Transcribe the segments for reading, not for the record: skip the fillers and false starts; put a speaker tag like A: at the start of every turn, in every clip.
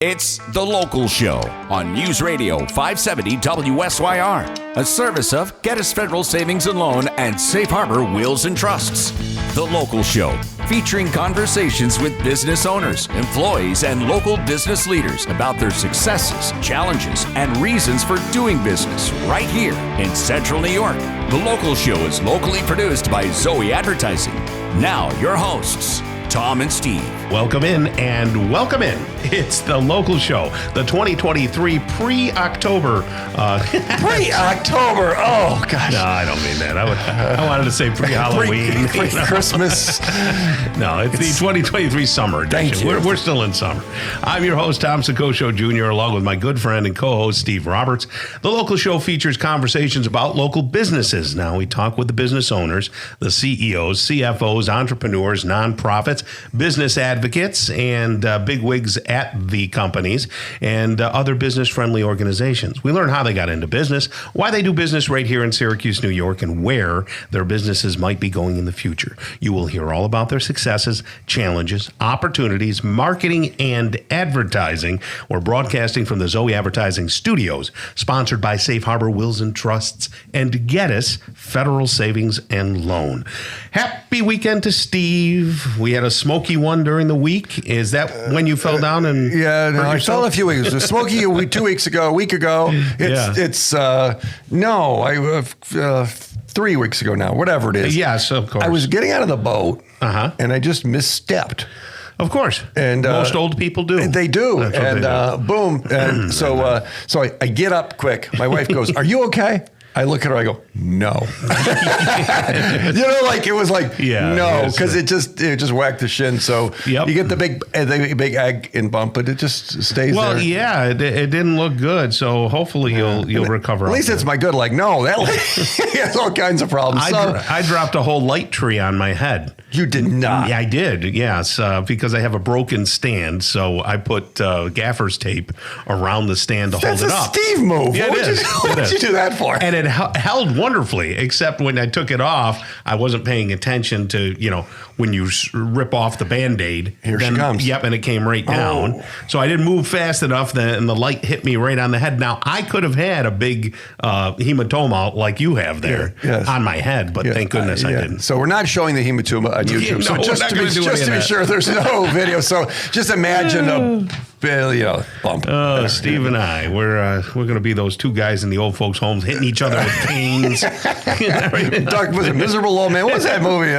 A: It's The Local Show on News Radio 570 WSYR, a service of Geddes Federal Savings and Loan and Safe Harbor Wills and Trusts. The Local Show, featuring conversations with business owners, employees, and local business leaders about their successes, challenges, and reasons for doing business right here in Central New York. The Local Show is locally produced by Zoey Advertising. Now, your hosts, Tom and Steve.
B: Welcome in and welcome in. It's The Local Show, the 2023 pre-October.
C: Pre-October? Oh, gosh.
B: No, I don't mean that. I wanted to say pre-Halloween.
C: Pre-Christmas.
B: No, it's the 2023 summer edition.
C: Thank you.
B: We're still in summer. I'm your host, Tom Soccocio Jr., along with my good friend and co-host, Steve Roberts. The Local Show features conversations about local businesses. Now, we talk with the business owners, the CEOs, CFOs, entrepreneurs, nonprofits, business advocates, and bigwigs at the companies, and other business-friendly organizations. We learn how they got into business, why they do business right here in Syracuse, New York, and where their businesses might be going in the future. You will hear all about their successes, challenges, opportunities, marketing, and advertising. We're broadcasting from the Zoey Advertising Studios, sponsored by Safe Harbor Wills and Trusts and Geddes Federal Savings and Loan. Happy weekend to Steve. We had a smoky one during the week. Is that when you fell down and
C: Yeah, no, I fell a few weeks. It was smoky a week ago. It's 3 weeks ago now, whatever it is.
B: Yes, of course.
C: I was getting out of the boat,
B: Uh-huh.
C: and I just misstepped.
B: Of course.
C: And
B: most old people do.
C: They do.
B: That's what
C: And
B: they do.
C: boom. And so I get up quick. My wife goes, "Are you okay?" I look at her, I go, "No." It was like,
B: Yeah,
C: no,
B: yes.
C: because it just whacked the shin. So
B: Yep.
C: you get the big egg and bump, but it just stays
B: Well,
C: there.
B: yeah, it didn't look good. So hopefully you'll recover.
C: At least it's my good leg. No, that has all kinds of problems.
B: I dropped a whole light tree on my head.
C: You did not.
B: Yeah, I did. Yes, because I have a broken stand. So I put gaffer's tape around the stand to
C: That's
B: hold it
C: a
B: up.
C: Steve move.
B: Yeah,
C: What did you do that for?
B: And it held wonderfully, except when I took it off, I wasn't paying attention to, when you rip off the Band-Aid.
C: Here she comes.
B: Yep, and it came right down.
C: Oh.
B: So I didn't move fast enough, and the light hit me right on the head. Now, I could have had a big hematoma like you have there on my head, but thank goodness I didn't.
C: So we're not showing the hematoma on YouTube.
B: No,
C: so just to be sure, there's no video. So just imagine a bump.
B: Oh, Steve and I, we're going to be those two guys in the old folks' homes hitting each other with canes.
C: Doug was a miserable old man. What was that movie?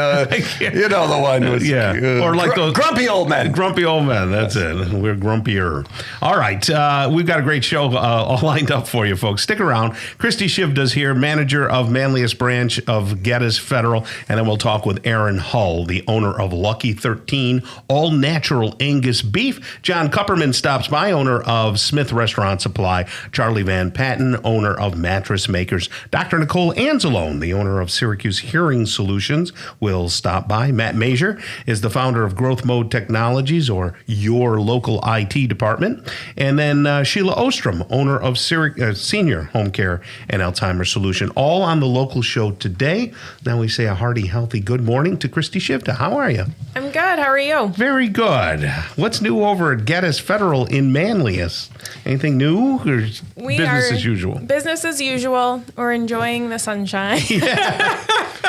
C: The one. Was,
B: or like those
C: grumpy old men.
B: Grumpy old men. That's it. We're grumpier. All right, we've got a great show all lined up for you, folks. Stick around. Christy Shivda's here, manager of Manlius branch of Geddes Federal, and then we'll talk with Aaron Hull, the owner of Lucky 13 all natural Angus beef. John Kupperman stops by, owner of Smith Restaurant Supply. Charlie Van Patten, owner of Mattress Makers. Dr. Nicole Anzalone, the owner of Syracuse Hearing Solutions, will stop by. Matt Major is the founder of Growth Mode Technologies, or your local IT department. And then Sheila Ostrom, owner of Senior Home Care and Alzheimer's Solution, all on The Local Show today. Now we say a hearty, healthy good morning to Christy Shivda. How are you?
D: I'm good. How are you?
B: Very good. What's new over at Geddes Federal in Manlius? Anything new or business as usual?
D: Business as usual. We're enjoying the sunshine.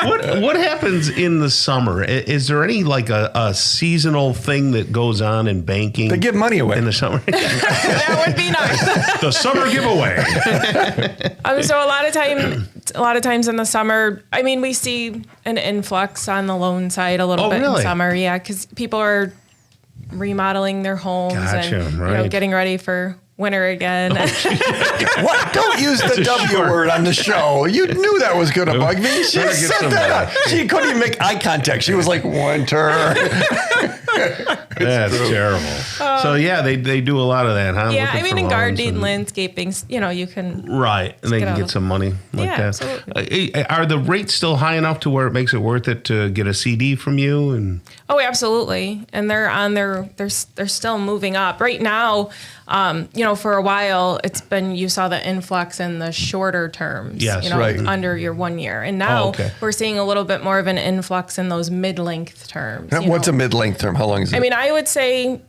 B: What happens in the summer? Is there any like a seasonal thing that goes on in banking?
C: They give money away
B: in the summer.
D: That would be nice.
B: The summer giveaway.
D: So a lot of times in the summer, we see an influx on the loan side a little bit in summer. Yeah, because people are remodeling their homes and getting ready for winter again.
C: What? Don't use the W word on the show. You knew that was going to bug me. She said that. She couldn't even make eye contact. She was like, winter.
B: That's terrible. So they do a lot of that, huh?
D: Yeah, in gardening, landscaping, you can.
B: Right, and they can get some money like that. Absolutely. Are the rates still high enough to where it makes it worth it to get a CD from you? And
D: oh, absolutely. And they're still moving up right now. For a while, it's been, you saw the influx in the shorter terms, under your 1 year. And now we're seeing a little bit more of an influx in those mid-length terms.
C: What's a mid-length term? How long is it?
D: I would say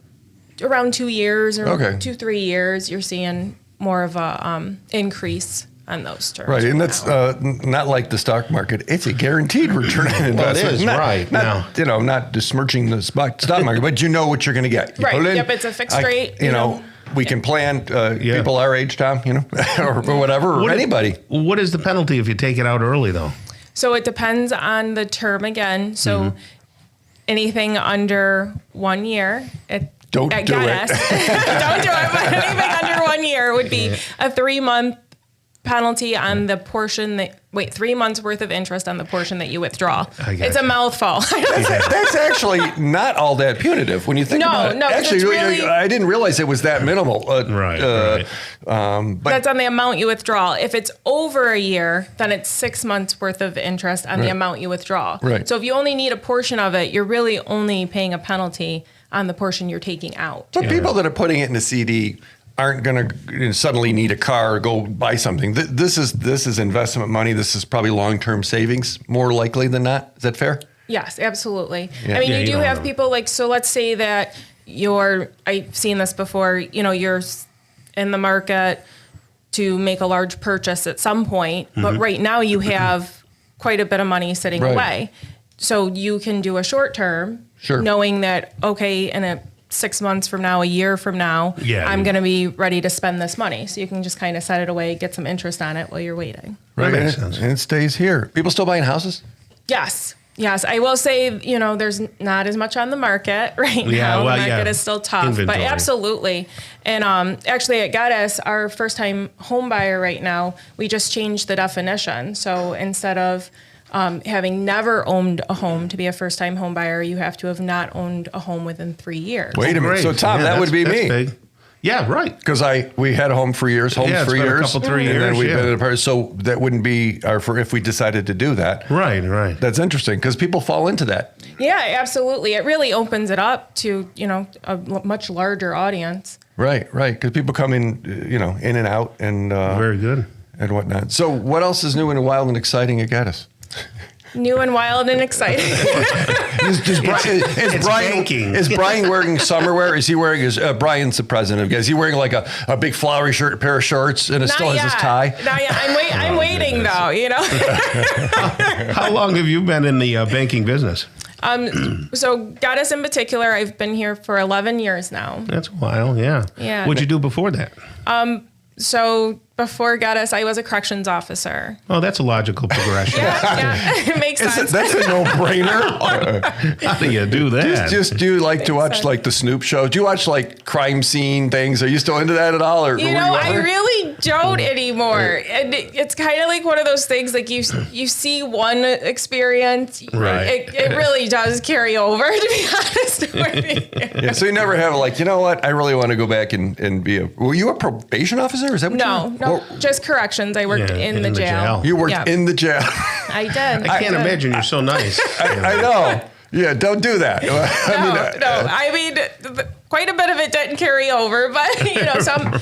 D: around 2 years or
C: Okay.
D: 2-3 years, you're seeing more of a increase on those terms.
C: Right, and that's not like the stock market. It's a guaranteed return on investment.
B: Well, it is, right.
C: Not besmirching the stock market, but you know what you're going to get. You
D: Right,
C: put it in,
D: yep, it's a fixed rate.
C: We can plan, people our age, Tom, or whatever, or anybody.
B: What is the penalty if you take it out early, though?
D: So it depends on the term again. So anything under 1 year,
C: Don't do it.
D: don't do it, but anything under 1 year would be a 3-month penalty on the portion 3 months worth of interest on the portion that you withdraw. It's a mouthful.
C: That's actually not all that punitive when you think about it.
D: No,
C: actually,
D: really,
C: I didn't realize it was that minimal.
B: Right.
C: But
D: that's on the amount you withdraw. If it's over a year, then it's 6 months worth of interest on the amount you withdraw.
C: Right.
D: So if you only need a portion of it, you're really only paying a penalty on the portion you're taking out.
C: But people that are putting it in a CD aren't going to suddenly need a car or go buy something. This is investment money. This is probably long-term savings, more likely than not. Is that fair?
D: Yes, absolutely.
C: Yeah.
D: I mean,
B: Yeah,
D: you
B: you
D: do
B: don't
D: have
B: know.
D: people so let's say that I've seen this before, you're in the market to make a large purchase at some point, but right now you have quite a bit of money sitting away. So you can do a short term, knowing that, okay, in 6 months from now, a year from now, I'm going to be ready to spend this money. So you can just kind of set it away, get some interest on it while you're waiting.
B: That
C: Right.
B: makes sense.
C: And it stays here. People still buying houses?
D: Yes. I will say, there's not as much on the market right now. The market is still tough,
B: Inventory.
D: but absolutely. And actually at Gaddis, our first time home buyer right now, we just changed the definition. So instead of having never owned a home to be a first time home buyer, you have to have not owned a home within 3 years.
C: Wait a minute.
B: Great.
C: So, Tom,
B: Yeah,
C: that would be
B: that's
C: me.
B: big. Yeah, right.
C: Because we had a home for years,
B: it's
C: for
B: been a
C: years.
B: couple, 3
C: and then
B: years,
C: we've
B: yeah.
C: been in a part. So that wouldn't be if we decided to do that.
B: Right.
C: That's interesting because people fall into that.
D: Yeah, absolutely. It really opens it up to, a much larger audience.
C: Right. Because people come in, in and out and
B: Very good.
C: and whatnot. So what else is new and wild and exciting at Gaddis?
D: New and wild and exciting.
C: Is Brian wearing summer wear? Is he wearing Brian's the president of Gaddis? Is he wearing like a big flowery shirt, pair of shorts, and it still has his tie?
D: Not yet. I'm waiting though,
B: How long have you been in the banking business?
D: So Gaddis in particular, I've been here for 11 years now.
B: That's a while, yeah.
D: Yeah.
B: What'd you do before that?
D: So before Gaddis, I was a corrections officer.
B: Oh, that's a logical progression.
D: Yeah, it makes sense.
C: That's a no-brainer.
B: How do you do that?
C: Do you like to watch like the Snoop show? Do you watch like crime scene things? Are you still into that at all? Or
D: I really don't anymore. And it's kind of like one of those things, like you see one experience,
B: Right.
D: it really does carry over, to be honest with you.
C: Yeah, so you never have like, you know what? I really want to go back and be were you a probation officer? Is that what you
D: No, just corrections. I worked in the jail.
C: You worked in the jail.
D: I did.
B: I can't imagine you're so nice.
C: I know. Yeah, don't do that.
D: I mean, quite a bit of it didn't carry over, but some,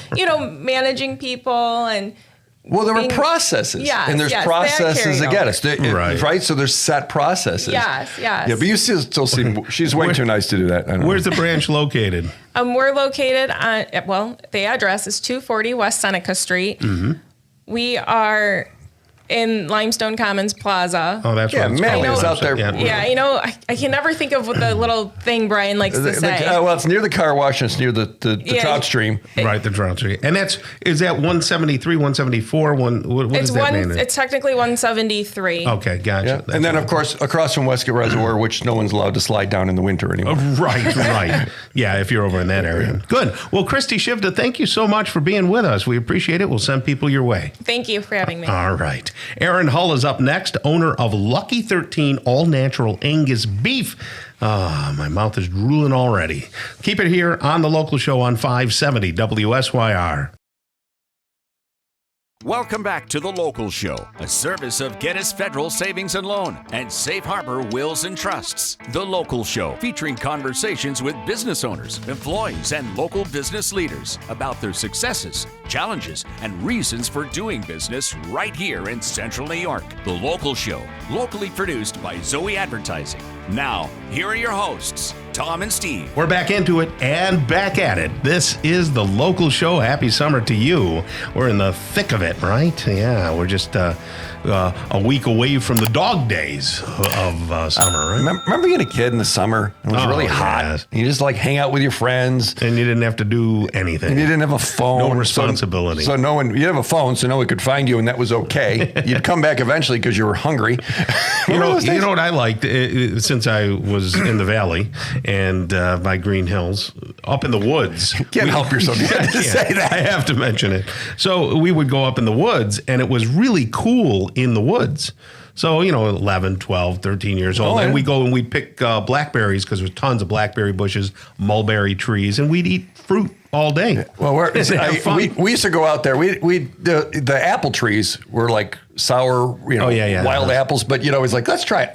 D: managing people and.
C: Well, there were processes.
D: Yes,
C: and there's
D: yes,
C: processes
D: that
C: again.
B: Right.
C: Right? So there's set processes.
D: Yes.
C: Yeah, but you still seem, she's way too nice to do that. I don't know.
B: Where's the branch located?
D: We're located on, the address is 240 West Seneca Street.
B: Mm-hmm.
D: We are in Limestone Commons Plaza.
B: Oh, that's right.
C: Manly's out there.
D: Yeah, I can never think of what the little thing Brian likes to say.
C: Well, it's near the car wash and it's near the trout stream.
B: Right, the trout stream. And is that 173, 174? What does that mean?
D: It's technically 173.
B: Okay, gotcha.
C: Yeah. And then, of course, across from Westgate Reservoir, which no one's allowed to slide down in the winter anymore.
B: Right. Yeah, if you're over in that area. Good. Well, Christy Shivda, thank you so much for being with us. We appreciate it. We'll send people your way.
D: Thank you for having me.
B: All right. Aaron Hull is up next, owner of Lucky 13 all-natural Angus beef. My mouth is drooling already. Keep it here on The Local Show on 570 WSYR.
A: Welcome back to The Local Show, a service of Gettys Federal Savings and Loan and Safe Harbor Wills and Trusts. The Local Show, featuring conversations with business owners, employees, and local business leaders about their successes, challenges, and reasons for doing business right here in Central New York. The Local Show, locally produced by Zoey Advertising. Now, here are your hosts, Tom and Steve.
B: We're back into it and back at it. This is the local show. Happy summer to you. We're in the thick of it, right? Yeah, we're just a week away from the dog days of summer, right?
C: Remember being a kid in the summer? It was really hot.
B: Yes.
C: And you just like hang out with your friends.
B: And you didn't have to do anything.
C: And you didn't have a phone.
B: No responsibility.
C: So no one, you have a phone, so no one could find you, and that was okay. You'd come back eventually because you were hungry.
B: You know what I liked since I was in the valley and by Green Hills, up in the woods.
C: Can't help yourself. You have to say that.
B: I have to mention it. So we would go up in the woods, and it was really cool in the woods. So, 11, 12, 13 years old. And we go and we'd pick blackberries because there's tons of blackberry bushes, mulberry trees, and we'd eat fruit all day.
C: Well, we used to go out there. The apple trees were like sour, wild apples. But it's like, let's try it.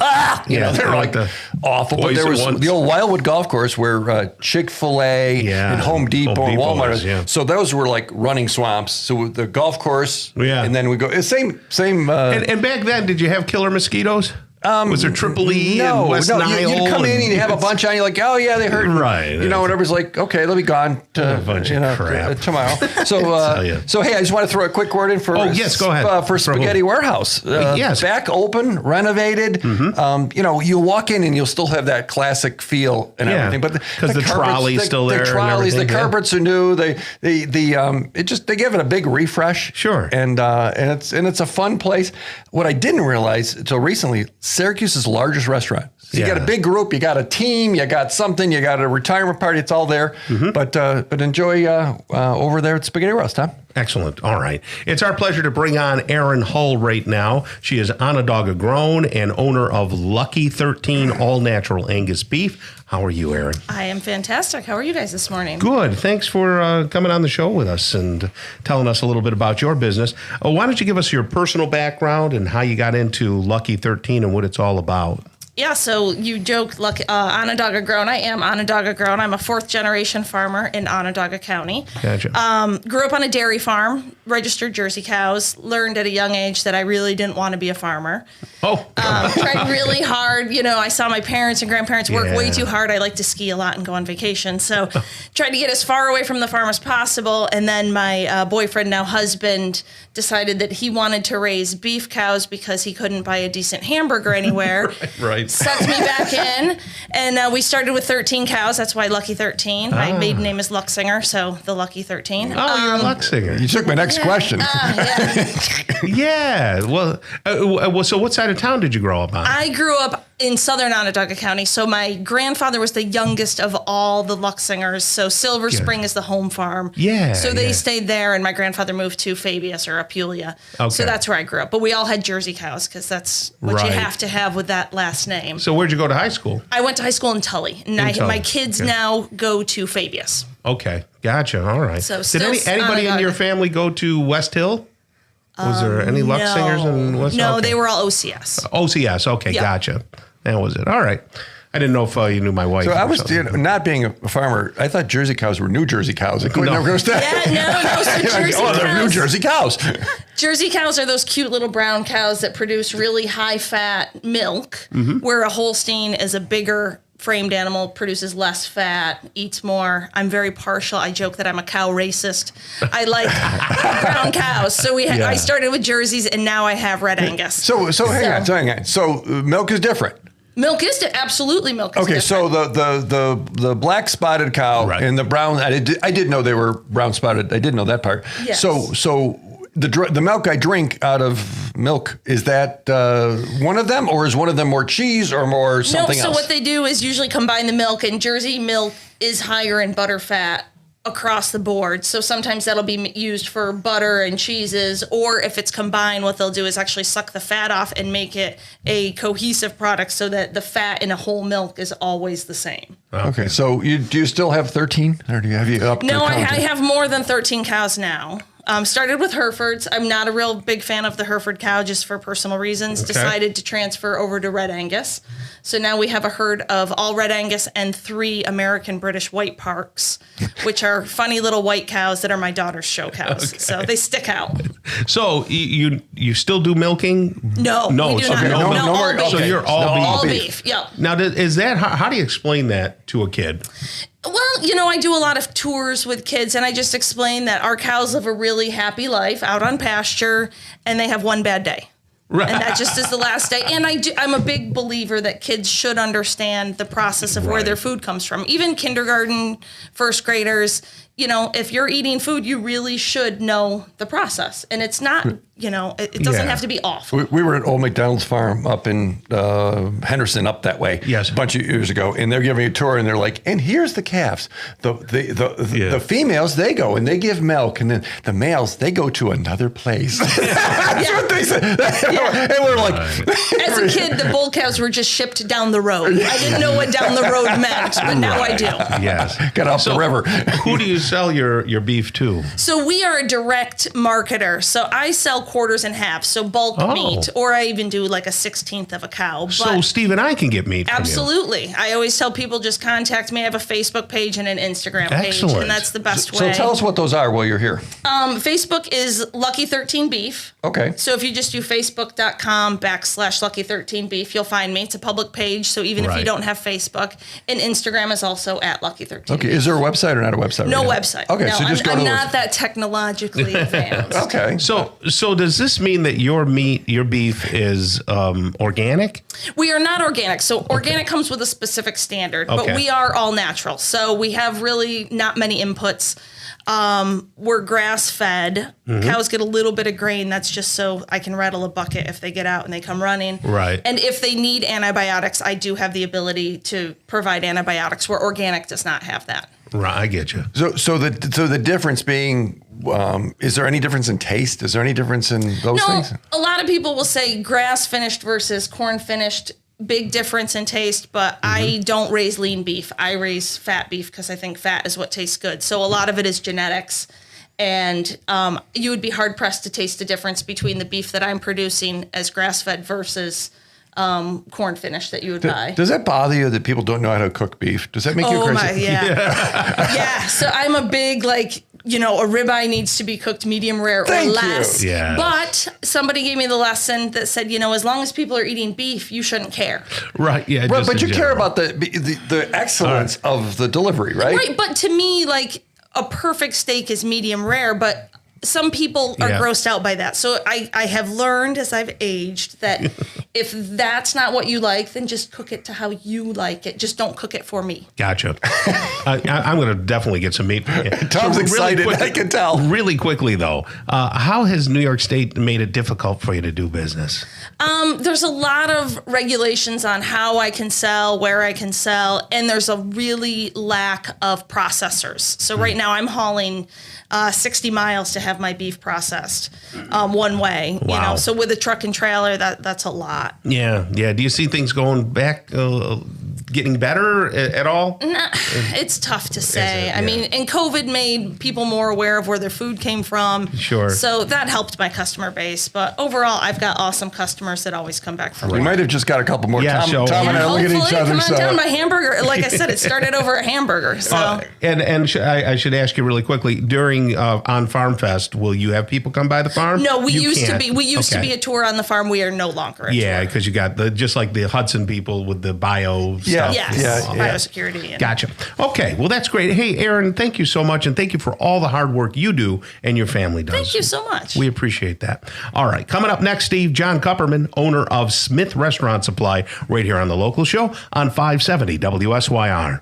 C: They're like awful. But there was the old Wildwood Golf Course where Chick-fil-A and Home Depot and Walmart.
B: Yeah.
C: So those were like running swamps. So the golf course, and then we go same.
B: And back then, did you have killer mosquitoes? Was there Triple E and West Nile?
C: You'd come in and you have a bunch on you, like, oh yeah, they hurt.
B: Right.
C: And everybody's like, okay, they'll be gone
B: a bunch of crap.
C: Tomorrow. So hey, I just want to throw a quick word in for
B: go ahead.
C: For Spaghetti Warehouse.
B: Yes.
C: Back open, renovated.
B: Mm-hmm.
C: You'll walk in and you'll still have that classic feel and everything. But
B: because the trolley's still there.
C: The trolleys, the carpets are new. They give it a big refresh.
B: Sure.
C: And it's a fun place. What I didn't realize until recently, Syracuse's largest restaurant. So you got a big group, you got a team, you got something, you got a retirement party. It's all there. Mm-hmm. But enjoy over there at Spaghetti Roast, huh?
B: Excellent. All right. It's our pleasure to bring on Erin Hull right now. She is Onondaga grown and owner of Lucky 13 all natural Angus beef. How are you, Erin?
E: I am fantastic. How are you guys this morning?
B: Good. Thanks for coming on the show with us and telling us a little bit about your business. Why don't you give us your personal background and how you got into Lucky 13 and what it's all about?
E: Yeah, so you joke, Onondaga grown. I am Onondaga grown. I'm a fourth generation farmer in Onondaga County.
B: Gotcha.
E: Grew up on a dairy farm, registered Jersey cows, learned at a young age that I really didn't want to be a farmer. Tried really hard. I saw my parents and grandparents work way too hard. I like to ski a lot and go on vacation. So tried to get as far away from the farm as possible. And then my boyfriend, now husband, decided that he wanted to raise beef cows because he couldn't buy a decent hamburger anywhere.
B: Right.
E: Sucked me back in, and we started with 13 cows. That's why Lucky 13. My maiden name is Luxinger, so the Lucky 13.
B: Oh, you're a Luxinger.
C: You took my next question.
B: Yeah. Well, so what side of town did you grow up on?
E: I grew up in southern Onondaga County. So my grandfather was the youngest of all the Luxingers. So Silver Spring is the home farm.
B: Yeah.
E: So they stayed there, and my grandfather moved to Fabius or Apulia. Okay. So that's where I grew up. But we all had Jersey cows because that's what you have to have with that last name.
B: So where'd you go to high school?
E: I went to high school in Tully. And my kids now go to Fabius.
B: Okay. Gotcha. All right.
E: So
B: did anybody in your family go to West Hill? Was there any Luxingers in West Hill?
E: No, they were all OCS.
B: OCS. Okay. Yep. Gotcha. That was it. All right. I didn't know if you knew my wife.
C: So I was not being a farmer. I thought Jersey cows were New Jersey cows.
E: So Jersey
C: they're New Jersey cows.
E: Jersey cows are those cute little brown cows that produce really high fat milk, where a Holstein is a bigger framed animal, produces less fat, eats more. I'm very partial. I joke that I'm a cow racist. I like brown cows. So I started with Jerseys, and now I have Red Angus.
C: So hang on. So milk is different.
E: Milk is absolutely milk is different.
C: So the black spotted cow and the brown, I did know they were brown spotted. I didn't know that part.
E: Yes.
C: So the milk I drink out of milk, is that one of them, or is one of them more cheese or more something else?
E: No, so what they do is usually combine the milk, and Jersey milk is higher in butter fat across the board. So sometimes that'll be used for butter and cheeses, or if it's combined, what they'll do is actually suck the fat off and make it a cohesive product so that the fat in a whole milk is always the same.
C: Okay. So do you still have 13, or have you up?
E: No, I have more than 13 cows now. Started with Herefords. I'm not a real big fan of the Hereford cow, just for personal reasons. Okay. Decided to transfer over to Red Angus. So now we have a herd of all Red Angus and 3 American British White Parks, which are funny little white cows that are my daughter's show cows. Okay. So they stick out.
B: So you still do milking?
E: No, we do not.
B: No
E: all beef.
B: So you're all
E: beef. Yep.
B: Now, is that how do you explain that to a kid?
E: Well, I do a lot of tours with kids, and I just explain that our cows live a really happy life out on pasture, and they have one bad day. Right. And that just is the last day. And I'm a big believer that kids should understand the process of where their food comes from. Even kindergarten, first graders, if you're eating food, you really should know the process. And it's not, it doesn't have to be awful.
C: We were at Old McDonald's farm up in Henderson, up that way, a bunch of years ago, and they're giving a tour, and they're like, and here's the calves. The females, they go and they give milk, and then the males, they go to another place. That's what they said. And we're like,
E: as a kid, the bull cows were just shipped down the road. I didn't know what down the road meant, but now I do.
B: Yes.
C: Got off the river.
B: Who do you sell your beef to?
E: So we are a direct marketer. So I sell quarters and halves, so bulk meat, or I even do like a 16th of a cow.
B: So Steve and I can get meat from
E: absolutely. I always tell people just contact me. I have a Facebook page and an Instagram page, and that's the best way.
C: So tell us what those are while you're here.
E: Facebook is Lucky 13 Beef.
C: Okay.
E: So if you just do Facebook.com/Lucky 13 Beef, you'll find me. It's a public page, so even if you don't have Facebook, and Instagram is also at Lucky 13.
C: Okay. Is there a website or not a website?
E: No website.
C: Okay.
E: No,
C: So just
E: I'm not that technologically advanced.
C: Okay.
B: So does this mean that your beef is organic?
E: We are not organic. So organic comes with a specific standard, but we are all natural. So we have really not many inputs. We're grass fed. Cows get a little bit of grain. That's just so I can rattle a bucket if they get out and they come running.
B: Right.
E: And if they need antibiotics, I do have the ability to provide antibiotics, where organic does not have that.
B: Right, I get you.
C: So the difference being, is there any difference in taste? Is there any difference in those things?
E: A lot of people will say grass finished versus corn finished. Big difference in taste, but I don't raise lean beef. I raise fat beef because I think fat is what tastes good. So a lot of it is genetics, and you would be hard pressed to taste the difference between the beef that I'm producing as grass fed versus corn finished that you would buy.
C: Does that bother you that people don't know how to cook beef? Does that make you crazy?
E: Yeah. So I'm a big a ribeye needs to be cooked medium rare or less.
B: Yeah.
E: But somebody gave me the lesson that said, as long as people are eating beef, you shouldn't care.
B: Right. Yeah.
C: But you care about the excellence of the delivery, right?
E: Right. But to me, a perfect steak is medium rare, but some people are grossed out by that. So I have learned as I've aged that if that's not what you like, then just cook it to how you like it. Just don't cook it for me.
B: Gotcha. I'm going to definitely get some meat.
C: Tom's excited, I can tell.
B: Really quickly, though, how has New York State made it difficult for you to do business?
E: There's a lot of regulations on how I can sell, where I can sell, and there's a really lack of processors. So right now I'm hauling 60 miles to have my beef processed one way.
B: Wow.
E: So with a truck and trailer, that's a lot.
B: Yeah. Do you see things going back, getting better at all?
E: Nah, it's tough to say. I mean, and COVID made people more aware of where their food came from.
B: Sure.
E: So that helped my customer base. But overall, I've got awesome customers that always come back for me.
C: We might have just got a couple more.
B: Yeah,
C: Tom and I look at each other.
E: Come on down. My hamburger, like I said, it started over a hamburger. So.
B: I should ask you really quickly, during on Farm Fest, will you have people come by the farm?
E: No, we used to be a tour on the farm. We are no longer a tour.
B: Yeah, because you got just like the Hudson people with the bio stuff.
E: Yes. Biosecurity. And
B: Gotcha. Okay, well, that's great. Hey, Aaron, thank you so much, and thank you for all the hard work you do and your family does.
E: Thank you so much.
B: We appreciate that. All right, coming up next, Steve, John Kupperman, owner of Smith Restaurant Supply, right here on The Local Show on 570 WSYR.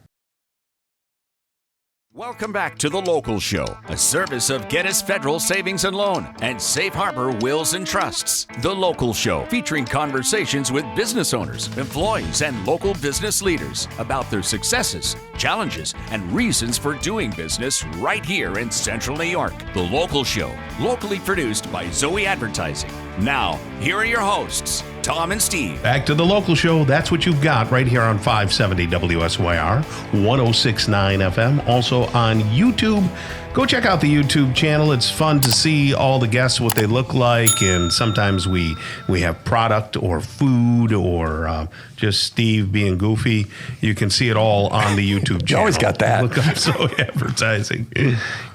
A: Welcome back to The Local Show, a service of Gettys Federal Savings and Loan and Safe Harbor Wills and Trusts. The Local Show, featuring conversations with business owners, employees, and local business leaders about their successes, challenges, and reasons for doing business right here in Central New York. The Local Show, locally produced by Zoey Advertising. Now, here are your hosts, Tom and Steve.
B: Back to The Local Show. That's what you've got right here on 570 WSYR, 106.9 FM. Also on YouTube. go check out the YouTube channel. It's fun to see all the guests, what they look like, and sometimes we have product or food or just Steve being goofy. You can see it all on the YouTube channel.
C: You always got that.
B: Look up Zoey Advertising.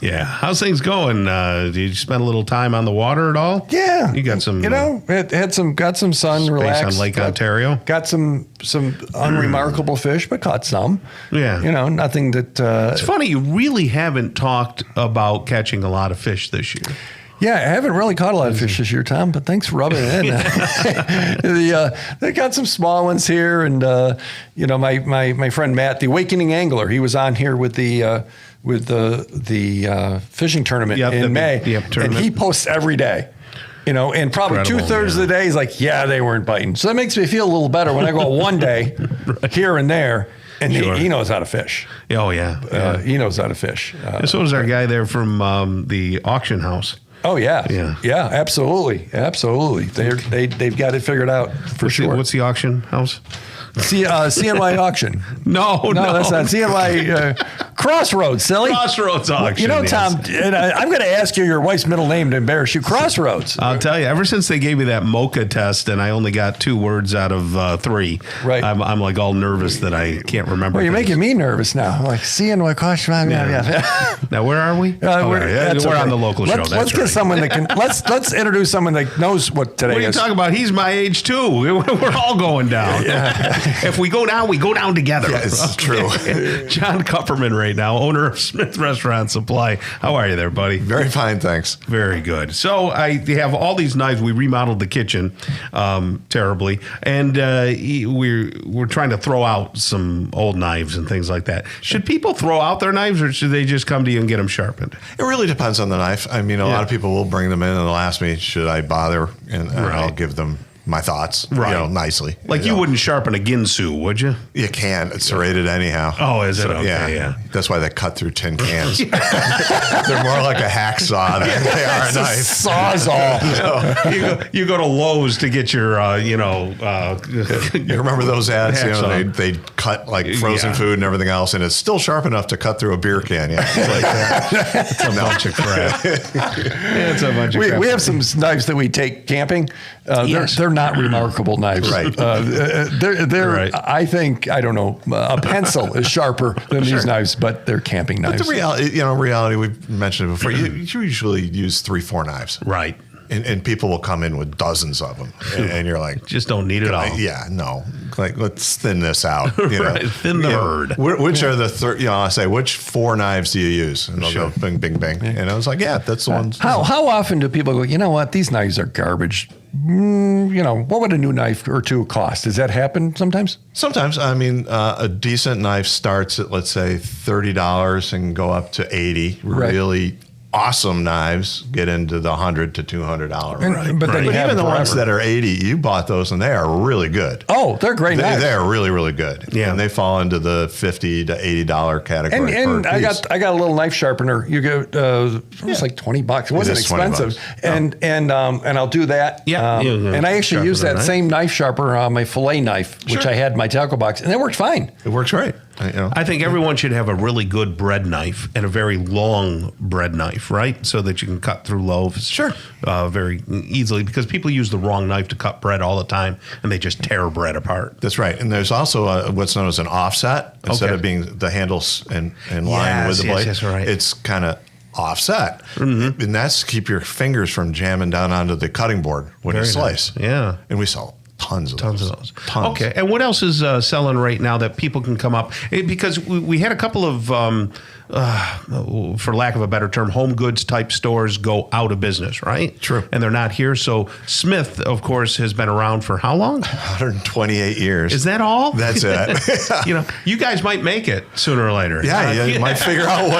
B: Yeah. How's things going? Did you spend a little time on the water at all?
C: Yeah.
B: You got some...
C: got some sun, relaxed.
B: On Lake Ontario?
C: Got some unremarkable fish, but caught some.
B: Yeah.
C: Nothing that...
B: it's funny, you really haven't talked about catching a lot of fish this year.
C: Yeah, I haven't really caught a lot of fish this year, Tom, but thanks for rubbing it in. They got some small ones here, and my friend Matt, the Awakening Angler, he was on here with the fishing tournament in May, and he posts every day. And probably 2/3 of the day he's like, yeah, they weren't biting. So that makes me feel a little better when I go one day here and there. And he knows how to fish.
B: Oh, yeah.
C: He knows how to fish.
B: So does our guy there from the auction house.
C: Oh, yeah. Yeah, absolutely. They've got it figured out for sure.
B: What's the auction house?
C: CNY auction.
B: No,
C: that's not CNY. Crossroads, silly.
B: Crossroads auction.
C: Tom, I'm going to ask you your wife's middle name to embarrass you. Crossroads.
B: I'll tell you, ever since they gave me that mocha test and I only got 2 words out of 3,
C: right.
B: I'm like all nervous that I can't remember.
C: Well, you're making me nervous now. I'm like, CNY Crossroads. Yeah.
B: Now, where are we? We're on the local show.
C: Let's get someone that can, let's introduce someone that knows what today is.
B: What are you talking about? He's my age, too. We're all going down.
C: Yeah.
B: If we go down, we go down together.
C: Yeah, it's true.
B: John Kupperman right now, owner of Smith Restaurant Supply. How are you there, buddy?
F: Very fine, thanks.
B: Very good. So I have all these knives. We remodeled the kitchen terribly, and we're trying to throw out some old knives and things like that. Should people throw out their knives, or should they just come to you and get them sharpened?
F: It really depends on the knife. I mean, a lot of people will bring them in and they'll ask me, should I bother? And I'll give them my thoughts, nicely.
B: Like you wouldn't sharpen a Ginsu, would you?
F: You can. It's serrated anyhow.
B: Oh, is it? Okay, yeah.
F: That's why they cut through tin cans. They're more like a hacksaw than they are a knife.
B: Sawzall. You go to Lowe's to get your,
F: you remember those ads? They cut like frozen food and everything else, and it's still sharp enough to cut through a beer can. Yeah,
B: it's a bunch of crap. It's a bunch of crap.
C: We have some knives that we take camping. They're not remarkable knives.
F: Right.
C: They're right. I think, I don't know, a pencil is sharper than these knives, but they're camping knives.
F: But the reality, we've mentioned it before, you usually use 3-4 knives.
B: Right.
F: And people will come in with dozens of them. And you're like,
B: just don't need it all.
F: No. Like, let's thin this out.
B: Right. Thin the herd.
F: Which are the I say, which 4 knives do you use? And they'll go bing, bing, bing. And I was like, that's the ones.
C: How often do people go, you know what, these knives are garbage? What would a new knife or 2 cost? Does that happen sometimes?
F: Sometimes. I mean, a decent knife starts at, let's say, $30 and go up to $80.
C: Right.
F: Really awesome knives get into the $100 to $200 range.
C: But
F: even the ones that are $80, you bought those and they are really good.
C: Oh, they're great knives.
F: They're really, really good. Yeah, and they fall into the $50 to $80 category.
C: And I got a little knife sharpener. You get it was like $20. It wasn't expensive. And I'll do that.
B: Yeah.
C: And I actually use that same knife sharpener on my fillet knife, which I had in my tackle box, and it worked fine.
F: It works great.
B: I think everyone should have a really good bread knife and a very long bread knife, right? So that you can cut through loaves very easily, because people use the wrong knife to cut bread all the time and they just tear bread apart.
F: That's right. And there's also what's known as an offset. Instead of being the handles in line with the blade, it's kind of offset. Mm-hmm. And that's to keep your fingers from jamming down onto the cutting board when you slice.
B: Nice. Yeah.
F: And we sell tons of those.
B: Okay. And what else is selling right now that people can come up? Because we had a couple of, for lack of a better term, home goods type stores go out of business, right?
F: True.
B: And they're not here. So Smith, of course, has been around for how long?
F: 128 years.
B: Is that all?
F: That's it.
B: You guys might make it sooner or later.
F: Yeah, you might figure out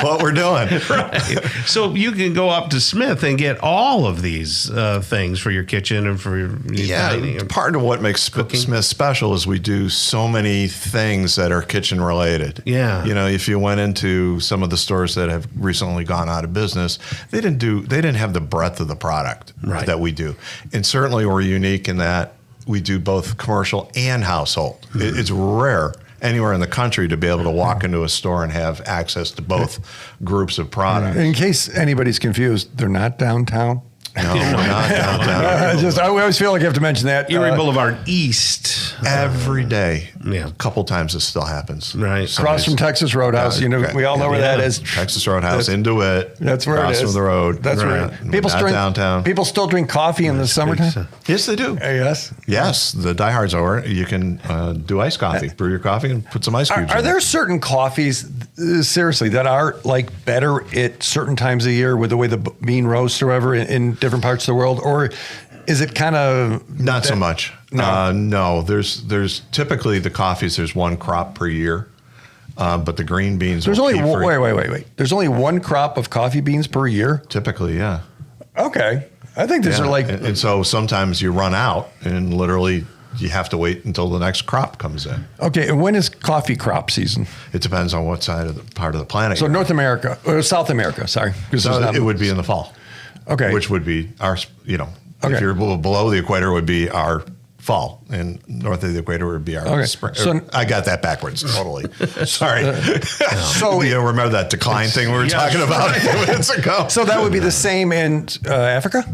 F: what we're doing.
B: Right. So you can go up to Smith and get all of these things for your kitchen and for your dining.
F: Part of what makes Smith special is we do so many things that are kitchen related.
B: Yeah.
F: If you went into some of the stores that have recently gone out of business, they didn't have the breadth of the product that we do. And certainly we're unique in that we do both commercial and household. Mm-hmm. It's rare anywhere in the country to be able to walk into a store and have access to both groups of products.
C: In case anybody's confused, they're not downtown.
F: No, we're not downtown.
C: I always feel like I have to mention that.
B: Erie Boulevard East.
F: Every day.
B: Yeah.
F: A couple times this still happens.
B: Right.
C: Across from Texas Roadhouse. We all know where that is.
F: Texas Roadhouse, into it.
C: That's where it is.
F: Across from the road.
C: That's right. People
F: downtown.
C: People still drink coffee in the summertime?
F: Yes, they do.
C: Yes.
F: Yes, the diehards are. You can do iced coffee. Brew your coffee and put some ice cubes in.
C: Are there certain coffees, seriously, that are like better at certain times of year with the way the bean roasts or whatever in different parts of the world? Or is it kind of
F: not so much?
C: No.
F: No. There's typically the coffees. There's one crop per year, but the green beans.
C: There's only wait. There's only one crop of coffee beans per year.
F: Typically, yeah.
C: Okay, I think these are like,
F: and so sometimes you run out, and literally you have to wait until the next crop comes in.
C: Okay, and when is coffee crop season?
F: It depends on what side of the part of the planet.
C: So North America or South America, sorry,
F: it would be in the fall.
C: Okay,
F: which would be our,
C: Okay.
F: If you're below the equator, would be our fall, and north of the equator would be our spring. So I got that backwards totally. Sorry. So you remember that decline thing we were talking about a few minutes ago?
C: So that would be the same in Africa?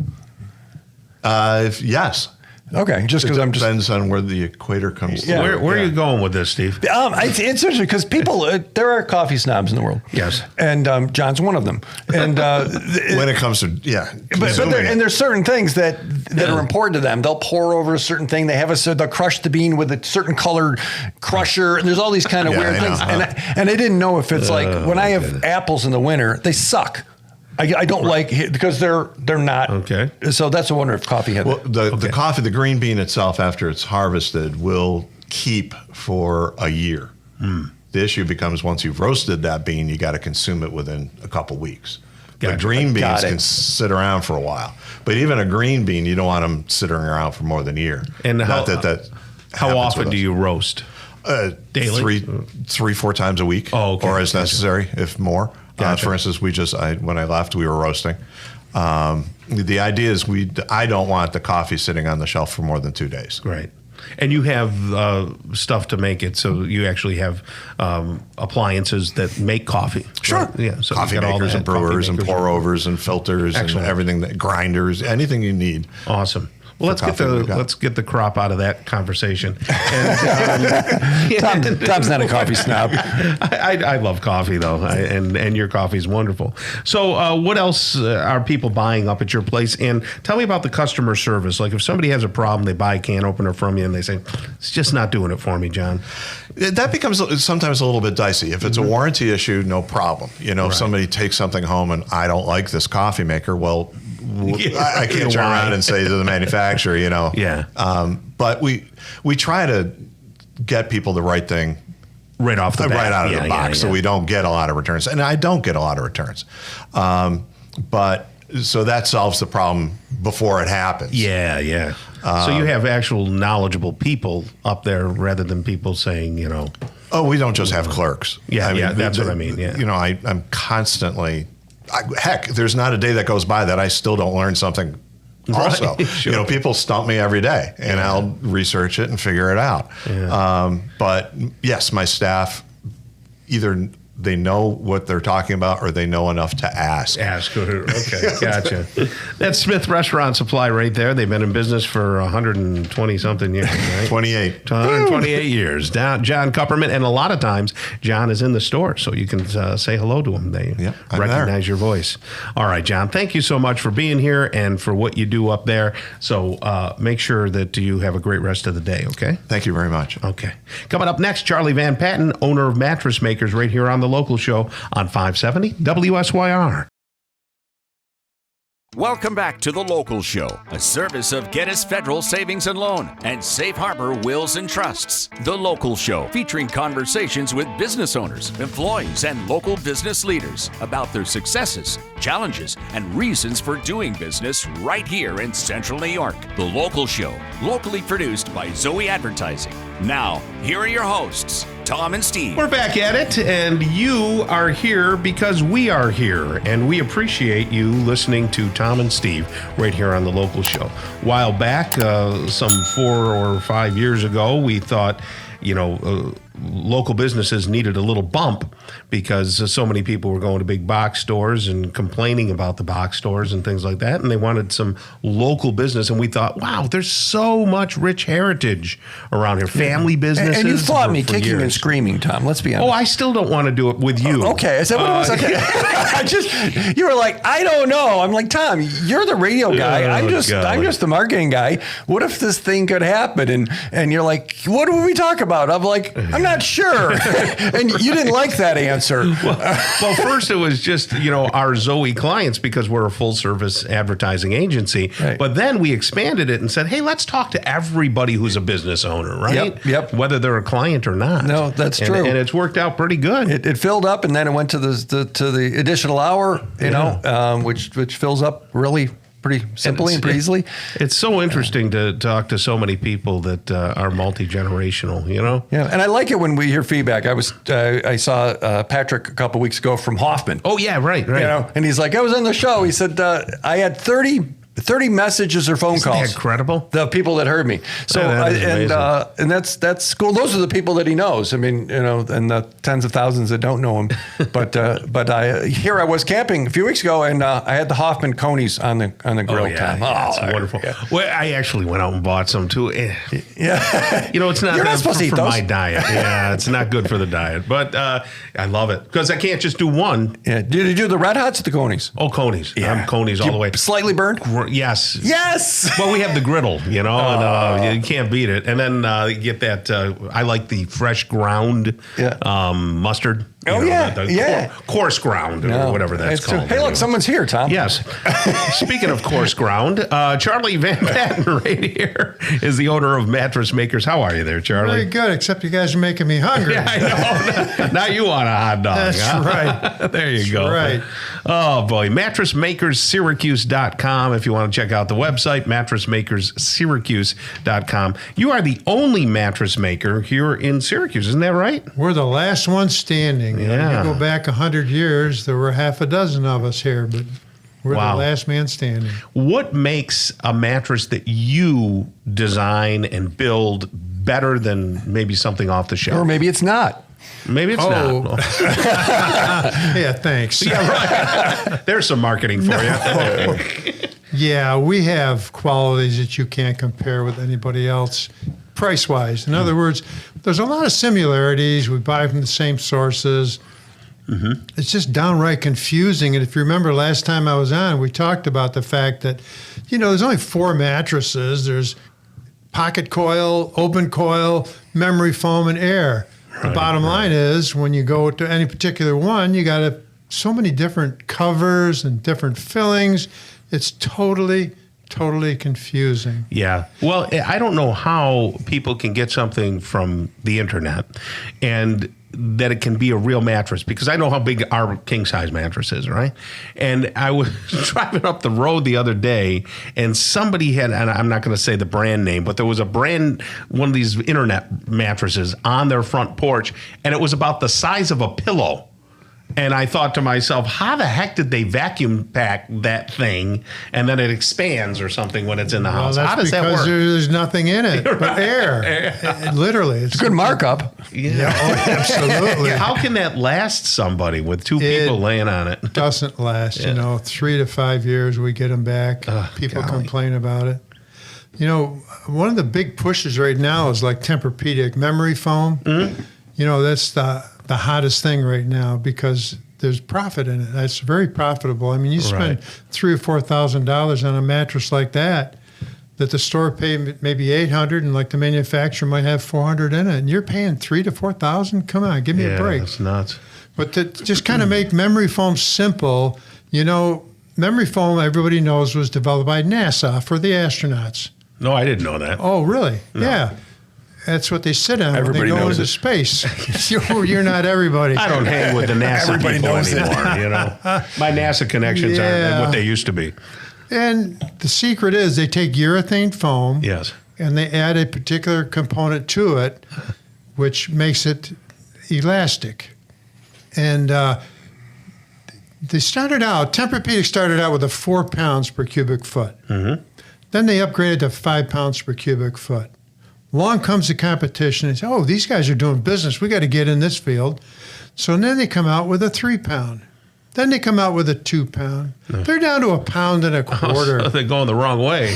F: Yes.
C: Okay, just because I'm just
F: depends on where the equator comes.
B: Yeah. Where are you going with this, Steve?
C: It's interesting because people, there are coffee snobs in the world.
B: Yes,
C: and John's one of them. And
F: when it comes to
C: but there's certain things that are important to them. They'll pour over a certain thing. They have they'll crush the bean with a certain colored crusher. And there's all these kind of weird things. And I didn't know if it's like when I have apples in the winter, they suck. I don't like because they're not
B: okay.
C: So that's a wonder if coffee had.
F: Well, the coffee, the green bean itself, after it's harvested, will keep for a year. The issue becomes once you've roasted that bean, you got to consume it within a couple weeks. Gotcha. But green beans can sit around for a while. But even a green bean, you don't want them sitting around for more than a year.
B: And how often do you roast?
F: Daily, 3-4 times a week, or as necessary, if more.
B: Gotcha.
F: For instance, when I left, we were roasting. The idea is I don't want the coffee sitting on the shelf for more than 2 days.
B: Right. And you have stuff to make it, so you actually have appliances that make coffee.
F: Sure.
B: Right? Yeah. So
F: coffee makers and brewers and pour overs and filters and everything, grinders, anything you need.
B: Awesome. Well, let's get the crop out of that conversation. And,
C: Tom's not a coffee snob.
B: I love coffee though, and your coffee is wonderful. So, what else are people buying up at your place? And tell me about the customer service. Like, if somebody has a problem, they buy a can opener from you, and they say, "It's just not doing it for me, John."
F: That becomes sometimes a little bit dicey. If it's a warranty issue, no problem. If somebody takes something home and I don't like this coffee maker, well. I can't turn around and say to the manufacturer,
B: Yeah.
F: But we try to get people the right thing
B: right off the bat.
F: Right out of the box, so we don't get a lot of returns. And I don't get a lot of returns. But so that solves the problem before it happens.
B: Yeah. So you have actual knowledgeable people up there rather than people saying,
F: Oh, we don't just have clerks.
B: Yeah, that's what I mean. Yeah.
F: I'm constantly. Heck, there's not a day that goes by that I still don't learn something. Also,
B: right. Sure.
F: People stump me every day, and I'll research it and figure it out. Yeah. But yes, my staff either they know what they're talking about or they know enough to ask.
B: Okay, gotcha. That's Smith Restaurant Supply right there. They've been in business for 120-something years, right?
F: 28.
B: 128 years. John Kupperman, and a lot of times, John is in the store, so you can say hello to him. They recognize your voice. All right, John, thank you so much for being here and for what you do up there. So make sure that you have a great rest of the day, okay?
F: Thank you very much.
B: Okay. Coming up next, Charlie Van Patten, owner of Mattress Makers, right here on The Local Show on 570 WSYR.
A: Welcome back to The Local Show, a service of Gettys Federal Savings and Loan and Safe Harbor Wills and Trusts. The Local Show, featuring conversations with business owners, employees, and local business leaders about their successes, challenges, and reasons for doing business right here in Central New York. The Local Show, locally produced by Zoey Advertising. Now, here are your hosts, Tom and Steve.
B: We're back at it, and you are here because we are here, and we appreciate you listening to Tom and Steve right here on The Local Show. A while back, some 4 or 5 years ago, we thought, local businesses needed a little bump because so many people were going to big box stores and complaining about the box stores and things like that. And they wanted some local business. And we thought, wow, there's so much rich heritage around here. Family businesses.
C: And you fought me kicking
B: years.
C: and screaming, Tom. Let's be honest.
B: Oh, I still don't want to do it with you.
C: Okay. Is that what it was? Okay. You were like, I don't know. I'm like, Tom, you're the radio guy. I'm just the marketing guy. What if this thing could happen? And you're like, what do we talk about? I'm like, I'm not sure. And you didn't like that answer.
B: Well, first it was just, our Zoey clients because we're a full service advertising agency. Right. But then we expanded it and said, hey, let's talk to everybody who's a business owner, right?
C: Yep.
B: Whether they're a client or not.
C: No, that's true.
B: And it's worked out pretty good.
C: It filled up, and then it went to the additional hour, which fills up really pretty simply and pretty easally.
B: It's so interesting to talk to so many people that are multi-generational,
C: Yeah, and I like it when we hear feedback. I saw Patrick a couple weeks ago from Hoffman.
B: Oh yeah, right.
C: And he's like, I was on the show. He said, I had 30 messages or phone calls.
B: Isn't that incredible?
C: The people that heard me. So and that's cool. Those are the people that he knows. I mean, and the tens of thousands that don't know him. But I was camping a few weeks ago, and I had the Hoffman Conies on the grill.
B: That's wonderful. Yeah. Well, I actually went out and bought some too.
C: Yeah.
B: It's not.
C: You're not supposed to eat
B: for
C: those.
B: my diet. Yeah, it's not good for the diet. But I love it because I can't just do one.
C: Yeah. Did you do the Red Hots or the Conies?
B: Oh, Conies. Yeah. I'm Conies all the way.
C: Slightly burned.
B: Yes.
C: Yes.
B: Well, we have the griddle, and you can't beat it. And then you get that. I like the fresh ground mustard. Coarse ground or whatever that's called.
C: Hey, look, someone's here, Tom.
B: Yes. Speaking of coarse ground, Charlie Van Patten right here is the owner of Mattress Makers. How are you there, Charlie?
G: Very good, except you guys are making me hungry.
B: Yeah, I know. Now you want a hot dog.
G: That's right.
B: There you go.
G: Right.
B: Oh, boy. MattressMakersSyracuse.com if you want to check out the website, MattressMakersSyracuse.com. You are the only mattress maker here in Syracuse, isn't that right?
G: We're the last one standing.
B: Yeah.
G: You go back 100 years, there were half a dozen of us here, but we're the last man standing.
B: What makes a mattress that you design and build better than maybe something off the shelf?
C: Or maybe it's not.
B: Maybe it's not.
G: Yeah, thanks.
B: Yeah, right. There's some marketing for you.
G: Yeah, we have qualities that you can't compare with anybody else price-wise. In other words, there's a lot of similarities. We buy from the same sources. Mm-hmm. It's just downright confusing. And if you remember last time I was on, we talked about the fact that, there's only 4 mattresses. There's pocket coil, open coil, memory foam, and air. The bottom line is when you go to any particular one, you got so many different covers and different fillings. It's totally confusing.
B: Yeah. Well, I don't know how people can get something from the internet and that it can be a real mattress, because I know how big our king size mattress is, right? And I was driving up the road the other day and somebody had, and I'm not going to say the brand name, but there was one of these internet mattresses on their front porch, and it was about the size of a pillow. And I thought to myself, how the heck did they vacuum pack that thing and then it expands or something when it's in the house? How does that work?
G: Because there's nothing in it but air. Literally.
C: It's a good markup.
G: Yeah. Oh, absolutely.
B: How can that last somebody with 2 people laying on it?
G: It doesn't last. 3 to 5 years we get them back. People complain about it. One of the big pushes right now is like Tempur-Pedic memory foam. Mm-hmm. That's the hottest thing right now because there's profit in it. That's very profitable. I mean, you spend $3,000 or $4,000 on a mattress like that the store paid maybe $800, and like the manufacturer might have $400 in it, and you're paying $3,000 to $4,000. Come on, give me a break.
B: That's nuts.
G: But to just kind of make memory foam simple, memory foam, everybody knows, was developed by NASA for the astronauts.
B: No, I didn't know that.
G: Oh, really? No. Yeah. That's what they sit on when they go into space. You're not everybody.
B: I don't hang with the NASA people anymore, My NASA connections aren't what they used to be.
G: And the secret is they take urethane foam.
B: Yes.
G: And they add a particular component to it, which makes it elastic. And Tempur-Pedic started out with 4 pounds per cubic foot. Mm-hmm. Then they upgraded to 5 pounds per cubic foot. Along comes the competition and say, oh, these guys are doing business. We got to get in this field. So then they come out with a 3-pound. Then they come out with a 2-pound. They're down to 1.25 pounds.
B: So they're going the wrong way.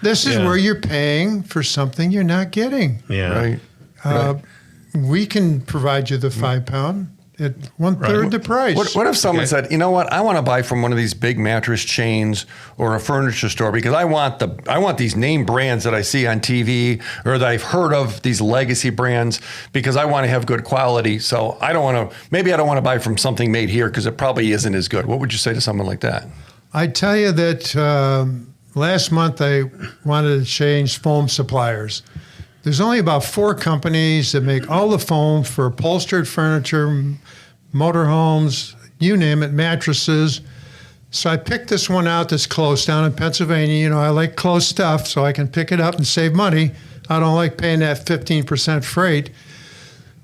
G: This is where you're paying for something you're not getting.
B: Yeah.
C: Right.
G: We can provide you the 5-pound at 1/3 the price.
C: What if someone said, you know what, I want to buy from one of these big mattress chains or a furniture store because I want these name brands that I see on TV or that I've heard of, these legacy brands, because I want to have good quality. So I don't want to buy from something made here because it probably isn't as good. What would you say to someone like that?
G: I'd tell you that last month I wanted to change foam suppliers. There's only about 4 companies that make all the foam for upholstered furniture, motorhomes, you name it, mattresses. So I picked this one out that's close down in Pennsylvania. You know, I like close stuff so I can pick it up and save money. I don't like paying that 15% freight.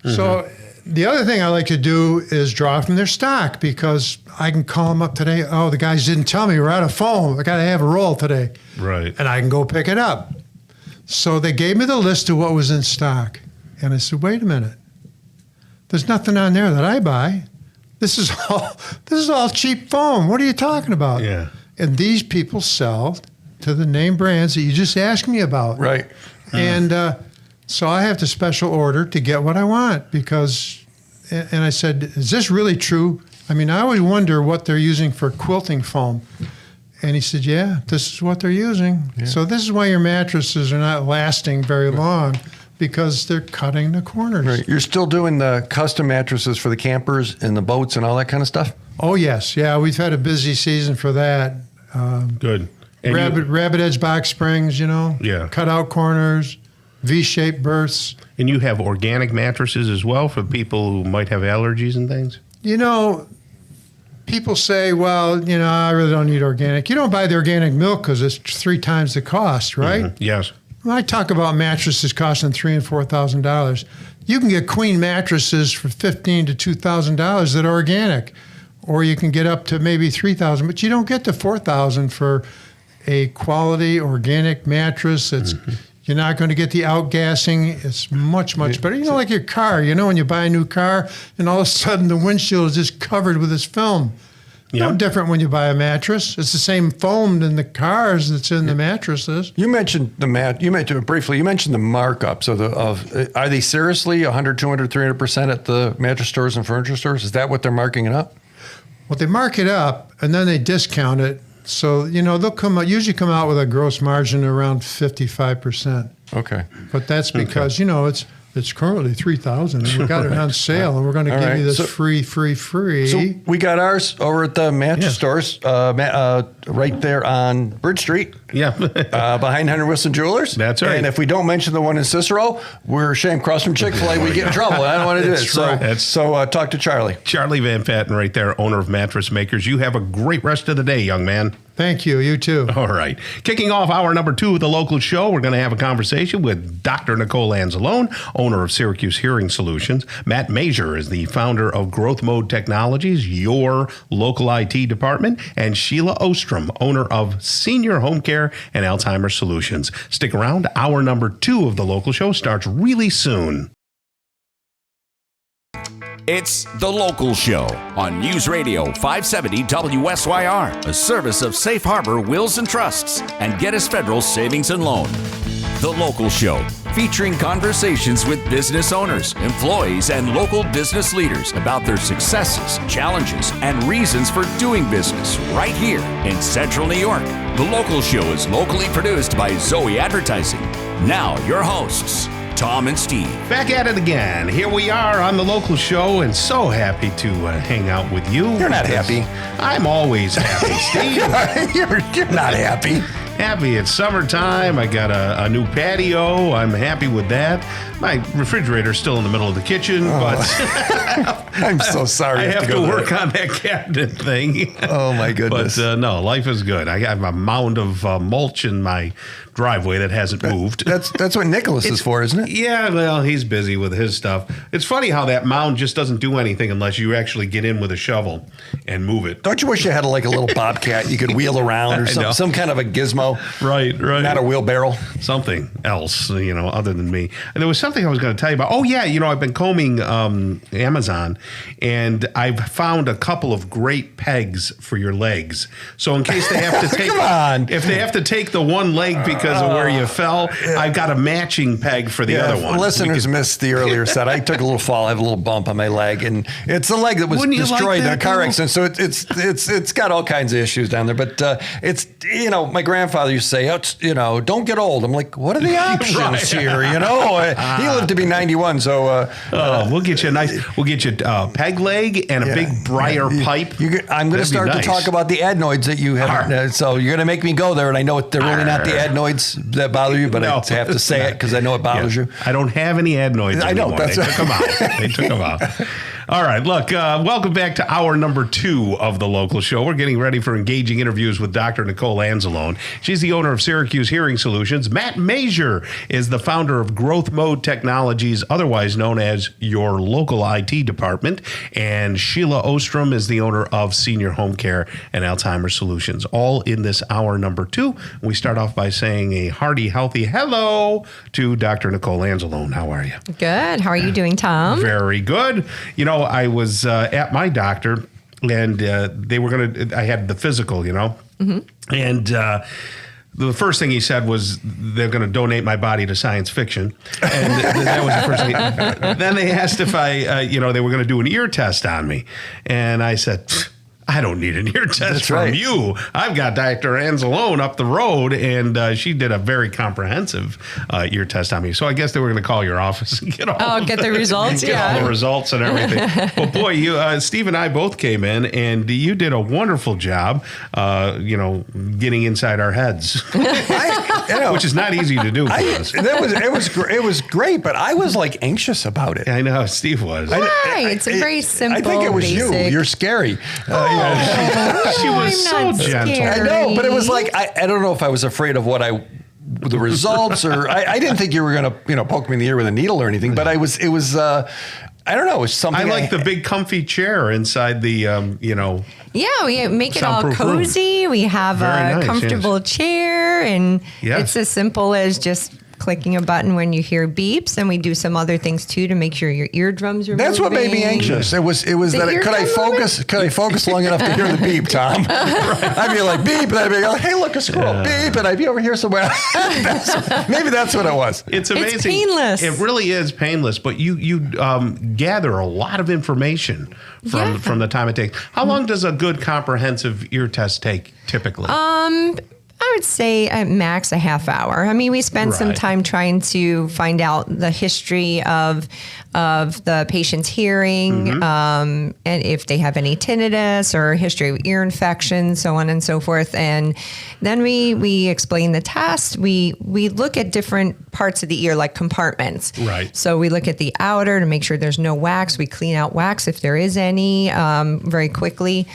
G: So the other thing I like to do is draw from their stock because I can call them up today. Oh, the guys didn't tell me we're out of foam. I got to have a roll today.
B: Right.
G: And I can go pick it up. So they gave me the list of what was in stock. And I said, wait a minute. There's nothing on there that I buy. This is all cheap foam. What are you talking about?
B: Yeah.
G: And these people sell to the name brands that you just asked me about.
C: Right.
G: And so I have to special order to get what I want because, and I said, is this really true? I mean, I always wonder what they're using for quilting foam. And he said, yeah, this is what they're using. Yeah. So this is why your mattresses are not lasting very long because they're cutting the corners.
C: Right. You're still doing the custom mattresses for the campers and the boats and all that kind of stuff?
G: Oh, yes. Yeah, we've had a busy season for that.
B: Good. And
G: rabbit edge box springs, you know?
B: Yeah.
G: Cut out corners, V-shaped berths.
B: And you have organic mattresses as well for people who might have allergies and things?
G: You know, people say, well, you know, I really don't need organic. You don't buy the organic milk because it's 3 times the cost, right?
B: Mm-hmm. Yes.
G: When I talk about mattresses costing $3,000 and $4,000, you can get queen mattresses for $1,500 to $2,000 that are organic, or you can get up to maybe $3,000, but you don't get to $4,000 for a quality organic mattress. That's you're not going to get the outgassing. It's much better. You know, like your car. You know, when you buy a new car, and all of a sudden the windshield is just covered with this film. No different when you buy a mattress. It's the same foam in the cars that's in the mattresses.
C: You mentioned You mentioned briefly. You mentioned the markups of are they seriously 100, 200, 300% at the mattress stores and furniture stores? Is that what they're marking it up?
G: Well, they mark it up and then they discount it. So you know they'll usually come out with a gross margin around 55%.
C: Okay,
G: but that's because you know it's currently $3,000 and we got it on sale and we're going to give you this free.
C: So we got ours over at the mattress stores right there on Bridge Street.
B: Yeah.
C: Behind Henry Wilson Jewelers.
B: That's right.
C: And if we don't mention the one in Cicero, we're ashamed across from Chick-fil-A. We get in trouble. I don't want to do this.
B: Right.
C: So talk to Charlie.
B: Charlie Van Patten right there, owner of Mattress Makers. You have a great rest of the day, young man.
G: Thank you. You too.
B: All right. Kicking off hour number 2 of the local show, we're going to have a conversation with Dr. Nicole Anzalone, owner of Syracuse Hearing Solutions. Matt Major is the founder of Growth Mode Technologies, your local IT department, and Sheila Ostrom, owner of Senior Home Care and Alzheimer's Solutions. Stick around. Hour number 2 of the local show starts really soon.
A: It's The Local Show on News Radio 570 WSYR, a service of Safe Harbor Wills and Trusts and Geddes Federal Savings and Loan. The Local Show, featuring conversations with business owners, employees, and local business leaders about their successes, challenges, and reasons for doing business right here in Central New York. The Local Show is locally produced by Zoey Advertising. Now, your hosts, Tom and Steve.
B: Back at it again. Here we are on The Local Show, and so happy to hang out with you.
C: You're not happy.
B: I'm always happy, Steve.
C: You're not happy.
B: Happy. It's summertime. I got a new patio. I'm happy with that. My refrigerator's still in the middle of the kitchen, but
C: I'm so sorry.
B: I have to work on that cabinet thing.
C: Oh, my goodness.
B: But no, life is good. I have a mound of mulch in my driveway that hasn't moved.
C: That's what Nicholas is for, isn't it?
B: Yeah, well, he's busy with his stuff. It's funny how that mound just doesn't do anything unless you actually get in with a shovel and move it.
C: Don't you wish you had like a little bobcat you could wheel around or some kind of a gizmo?
B: Right.
C: Not a wheelbarrow.
B: Something else, other than me. And there was something I was going to tell you about. Oh, yeah, I've been combing Amazon, and I've found a couple of great pegs for your legs. So in case they have to take,
C: come on.
B: If they have to take the one leg because of where you fell, I've got a matching peg for the other one.
C: Listeners missed the earlier set. I took a little fall. I have a little bump on my leg, and it's the leg that was destroyed in a car accident. So it's got all kinds of issues down there. But it's my grandfather used to say, don't get old. I'm like, what are the options here? He lived to be 91, so
B: we'll get you a peg leg and a big briar pipe.
C: I'm going to start to talk about the adenoids that you have. So you're going to make me go there, and I know they're really not the adenoids that bother you, but I have to say it because I know it bothers you.
B: I don't have any adenoids anymore. They took them out. They took them out. All right, look, welcome back to hour number 2 of The Local Show. We're getting ready for engaging interviews with Dr. Nicole Anzalone. She's the owner of Syracuse Hearing Solutions. Matt Major is the founder of Growth Mode Technologies, otherwise known as your local IT department. And Sheila Ostrom is the owner of Senior Home Care and Alzheimer's Solutions. All in this hour number 2. We start off by saying a hearty, healthy hello to Dr. Nicole Anzalone. How are you?
H: Good. How are you doing, Tom?
B: Very good. I was at my doctor, and they were I had the physical,
H: Mm-hmm.
B: and the first thing he said was they're going to donate my body to science fiction. And that was the first thing. Then they asked if they were going to do an ear test on me. And I said, I don't need an ear test from you. I've got Dr. Anzalone up the road, and she did a very comprehensive ear test on me. So I guess they were going to call your office and get all
H: get the results.
B: All the results and everything. Well, boy, Steve and I both came in, and you did a wonderful job, getting inside our heads, which is not easy to do for us.
C: It was great, but I was like anxious about it.
B: I know Steve was.
H: Why? It's a very simple.
C: I think it was
H: basic.
C: you. You're scary.
B: She was so gentle.
H: Scary.
C: I know, but it was like I don't know if I was afraid of the results, or I didn't think you were going to poke me in the ear with a needle or anything. But it was I don't know. It was something.
B: I like the big comfy chair inside the
H: Yeah, we make it all cozy.
B: Room.
H: We have
B: Very
H: a comfortable chair, and
B: yes.
H: It's as simple as just clicking a button when you hear beeps, and we do some other things too to make sure your eardrums are
C: That's
H: moving.
C: what made me anxious. It was that could I focus long enough to hear the beep, Tom? I'd be like beep, and I'd be like, hey, look, a squirrel, beep, and I'd be over here somewhere. Maybe that's what it was.
B: It's amazing.
H: It's painless.
B: It really is painless, but you gather a lot of information from the time it takes. How long does a good comprehensive ear test take typically?
H: I would say at max a half hour. I mean, we spend some time trying to find out the history of the patient's hearing, and if they have any tinnitus or history of ear infection, so on and so forth. And then we explain the test. We look at different parts of the ear, like compartments.
B: Right.
H: So we look at the outer to make sure there's no wax. We clean out wax if there is any very quickly.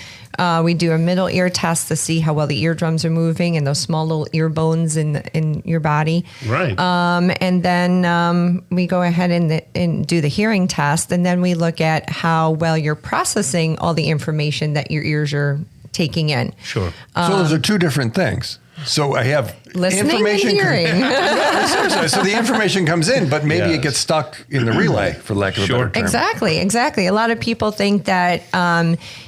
H: We do a middle ear test to see how well the eardrums are moving and those small little ear bones in your body.
B: Right.
H: And then we go ahead and do the hearing test, and then we look at how well you're processing all the information that your ears are taking in.
B: Sure.
C: So those are two different things. So I have
H: listening
C: information
H: and hearing.
C: Seriously. So the information comes in, but maybe it gets stuck in the relay, for lack of a better term.
H: Exactly. A lot of people think that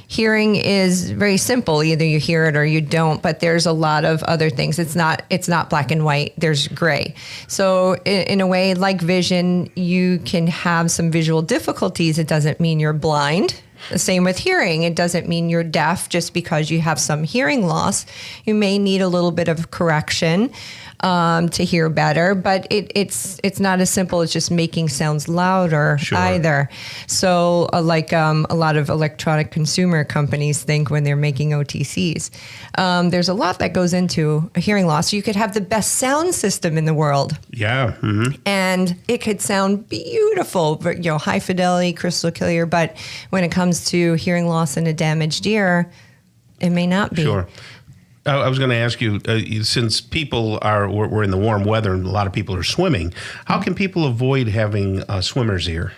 H: hearing is very simple. Either you hear it or you don't, but there's a lot of other things. It's not black and white. There's gray. So in a way, like vision, you can have some visual difficulties. It doesn't mean you're blind. Same with hearing. It doesn't mean you're deaf just because you have some hearing loss. You may need a little bit of correction to hear better, but it's not as simple as just making sounds louder either. So like a lot of electronic consumer companies think when they're making OTCs, there's a lot that goes into a hearing loss. You could have the best sound system in the world.
B: Yeah. Mm-hmm.
H: And it could sound beautiful, but, high fidelity, crystal clear. But when it comes to hearing loss in a damaged ear, it may not be.
B: Sure. I was going to ask you, since we're in the warm weather and a lot of people are swimming, how can people avoid having a swimmer's ear?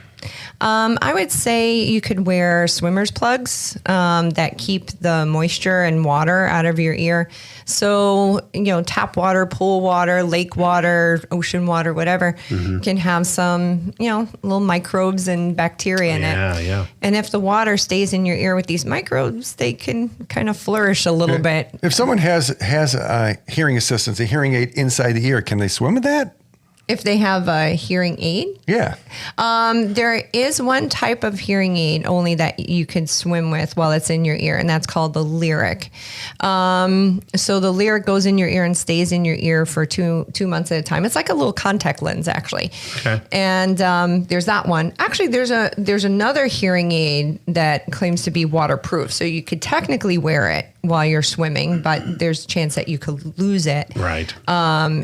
H: I would say you could wear swimmer's plugs that keep the moisture and water out of your ear. So, tap water, pool water, lake water, ocean water, whatever, can have some, little microbes and bacteria in it.
B: Yeah.
H: And if the water stays in your ear with these microbes, they can kind of flourish a little bit.
C: If someone has a hearing assistance, a hearing aid inside the ear, can they swim with that?
H: If they have a hearing aid?
C: Yeah.
H: There is one type of hearing aid only that you can swim with while it's in your ear, and that's called the lyric. So the lyric goes in your ear and stays in your ear for two months at a time. It's like a little contact lens, actually.
B: Okay.
H: And there's that one. Actually, there's another hearing aid that claims to be waterproof. So you could technically wear it while you're swimming, but there's a chance that you could lose it.
B: Right.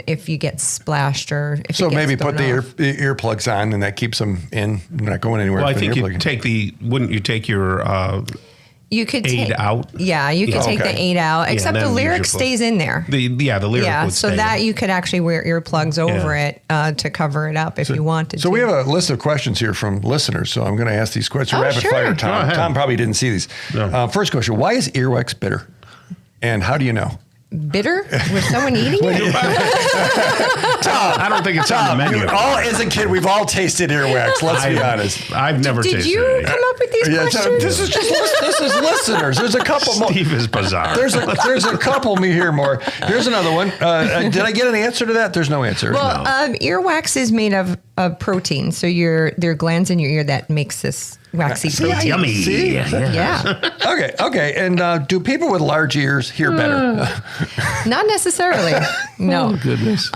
H: If you get splashed or if
C: so maybe put the earplugs on, and that keeps them in. They're not going anywhere.
B: Well, I think wouldn't you take your
H: you could
B: aid out?
H: Yeah, you could take the aid out, except the lyric stays in there.
B: The lyric would
H: so
B: stay
H: that
B: in.
H: you could actually wear earplugs over it to cover it up if you wanted to.
C: So we have a list of questions here from listeners, so I'm going to ask these questions. Rapid fire, Tom. Tom probably didn't see these. No. First question, why is earwax bitter? And how do you know?
H: Bitter? Was someone eating it?
B: Tom, I don't think it's on the menu.
C: As a kid, we've all tasted earwax. Let's be honest.
B: I've never tasted it.
H: Did you come up with these questions?
C: This is listeners. There's a couple more.
B: Steve is bizarre.
C: There's a couple me here more. Here's another one. Did I get an answer to that? There's no answer.
H: Well, earwax is made of protein. So there are glands in your ear that makes this waxy protein.
B: Yummy.
C: See?
H: Yeah.
C: Okay. And do people with large ears hear better?
H: Not necessarily. No.
B: Oh, goodness.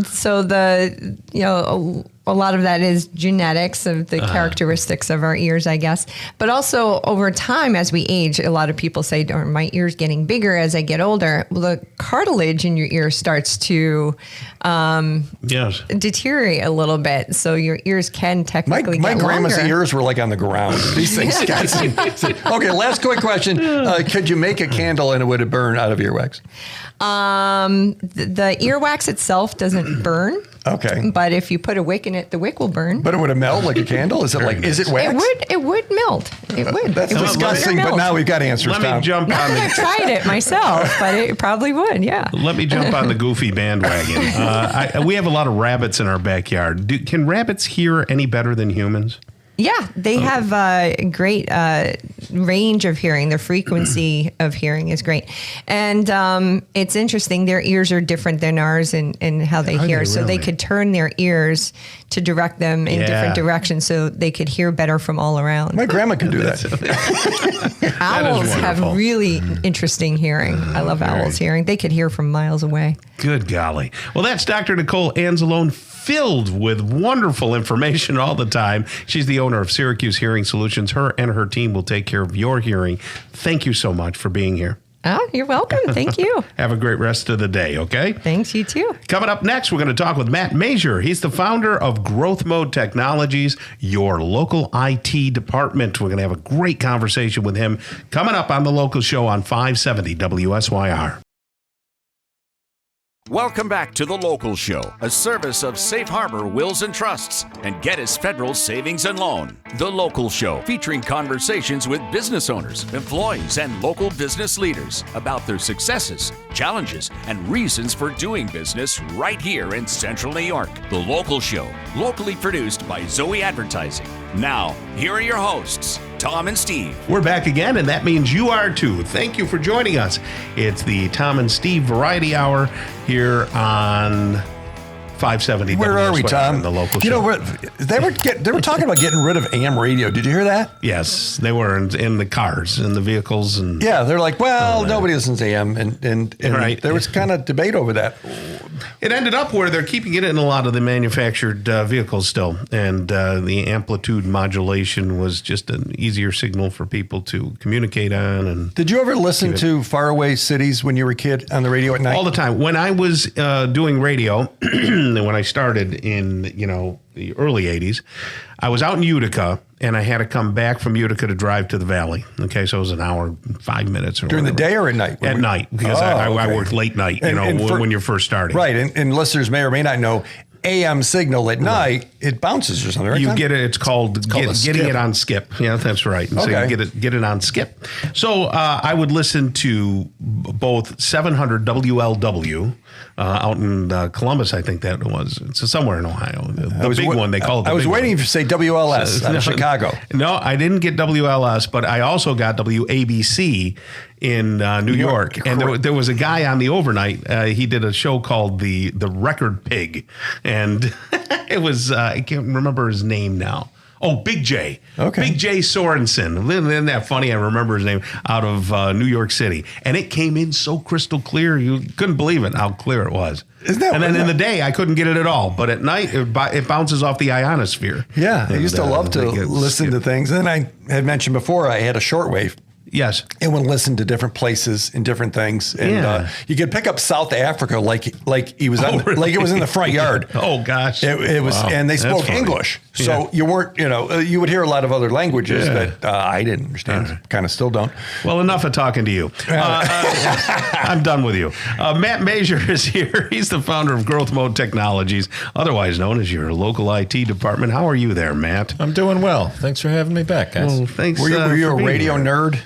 H: So a lot of that is genetics of the characteristics of our ears, I guess. But also over time, as we age, a lot of people say, my ear's getting bigger as I get older. Well, the cartilage in your ear starts to deteriorate a little bit. So your ears can technically
C: my
H: get
C: grandma's
H: longer.
C: ears were like on the ground. These things got Okay, last quick question. Could you make a candle and it would burn out of earwax?
H: The earwax itself doesn't burn.
C: Okay.
H: But if you put a wick in it, the wick will burn.
C: But it would melt like a candle? Is it wax?
H: It would melt. It would.
C: That's disgusting, but now we've got answers,
B: Let me jump on
H: I've tried it myself, but it probably would, yeah.
B: Let me jump on the goofy bandwagon. We have a lot of rabbits in our backyard. Can rabbits hear any better than humans?
H: Yeah, they have a great range of hearing. The frequency of hearing is great. And it's interesting. Their ears are different than ours in how they hear. So they could turn their ears to direct them in different directions so they could hear better from all around.
C: My grandma could do that.
H: Owls have really interesting hearing. I love owls' hearing. They could hear from miles away.
B: Good golly. Well, that's Dr. Nicole Anzalone, filled with wonderful information all the time. She's the owner of Syracuse Hearing Solutions. Her and her team will take care of your hearing. Thank you so much for being here.
H: Oh, you're welcome. Thank you.
B: Have a great rest of the day, okay?
H: Thanks, you too.
B: Coming up next, we're going to talk with Matt Major. He's the founder of Growth Mode Technologies, your local IT department. We're going to have a great conversation with him coming up on the local show on 570 WSYR.
A: Welcome back to The Local Show, a service of Safe Harbor Wills and Trusts and Geddes Federal Savings and Loan. The Local Show, featuring conversations with business owners, employees, and local business leaders about their successes, challenges, and reasons for doing business right here in Central New York. The Local Show, locally produced by Zoey Advertising. Now, here are your hosts, Tom and Steve.
B: We're back again, and that means you are too. Thank you for joining us. It's the Tom and Steve Variety Hour here on 570.
C: Where are we, Tom?
B: The local
C: show.
B: Know,
C: they were talking about getting rid of AM radio. Did you hear that?
B: Yes, they were in the cars, in the vehicles, and
C: yeah, they're like, well, nobody listens to AM, and right. There was kind of debate over that.
B: It ended up where they're keeping it in a lot of the manufactured vehicles still, and the amplitude modulation was just an easier signal for people to communicate on. And
C: did you ever listen to faraway cities when you were a kid on the radio at night?
B: All the time. When I was doing radio, when I started in the early 80s, I was out in Utica, and I had to come back from Utica to drive to the Valley. Okay, so it was an hour, 5 minutes. Or
C: during
B: whatever.
C: The day or at night?
B: At night, because I worked late night, when you're first starting.
C: Right, and listeners may or may not know, AM signal at night, it bounces or something, right?
B: You get it, it's called getting it on skip. Yeah, that's right. And so you get it on skip. So I would listen to both 700 WLW out in Columbus, I think that was. It's somewhere in Ohio. The big one, they call it the
C: I was waiting
B: one.
C: for you to say WLS out of Chicago.
B: No, I didn't get WLS, but I also got WABC in New York. And there was a guy on the overnight. He did a show called the Record Pig. And it was, I can't remember his name now. Oh, Big J. Okay. Big J Sorensen. Isn't that funny? I remember his name, out of New York City. And it came in so crystal clear. You couldn't believe it, how clear it was. And then in the day, I couldn't get it at all. But at night, it bounces off the ionosphere.
C: Yeah, I used to love to listen to things. And I had mentioned before, I had a shortwave.
B: Yes.
C: And would listen to different places and different things. And you could pick up South Africa like he was like it was in the front yard.
B: Oh gosh.
C: It was, and they spoke English. So you weren't, you would hear a lot of other languages that I didn't understand. Kind of still don't.
B: Well, enough of talking to you. I'm done with you. Matt Major is here. He's the founder of Growth Mode Technologies, otherwise known as your local IT department. How are you there, Matt?
I: I'm doing well. Thanks for having me back, guys.
B: Well, thanks.
C: Were you a radio nerd?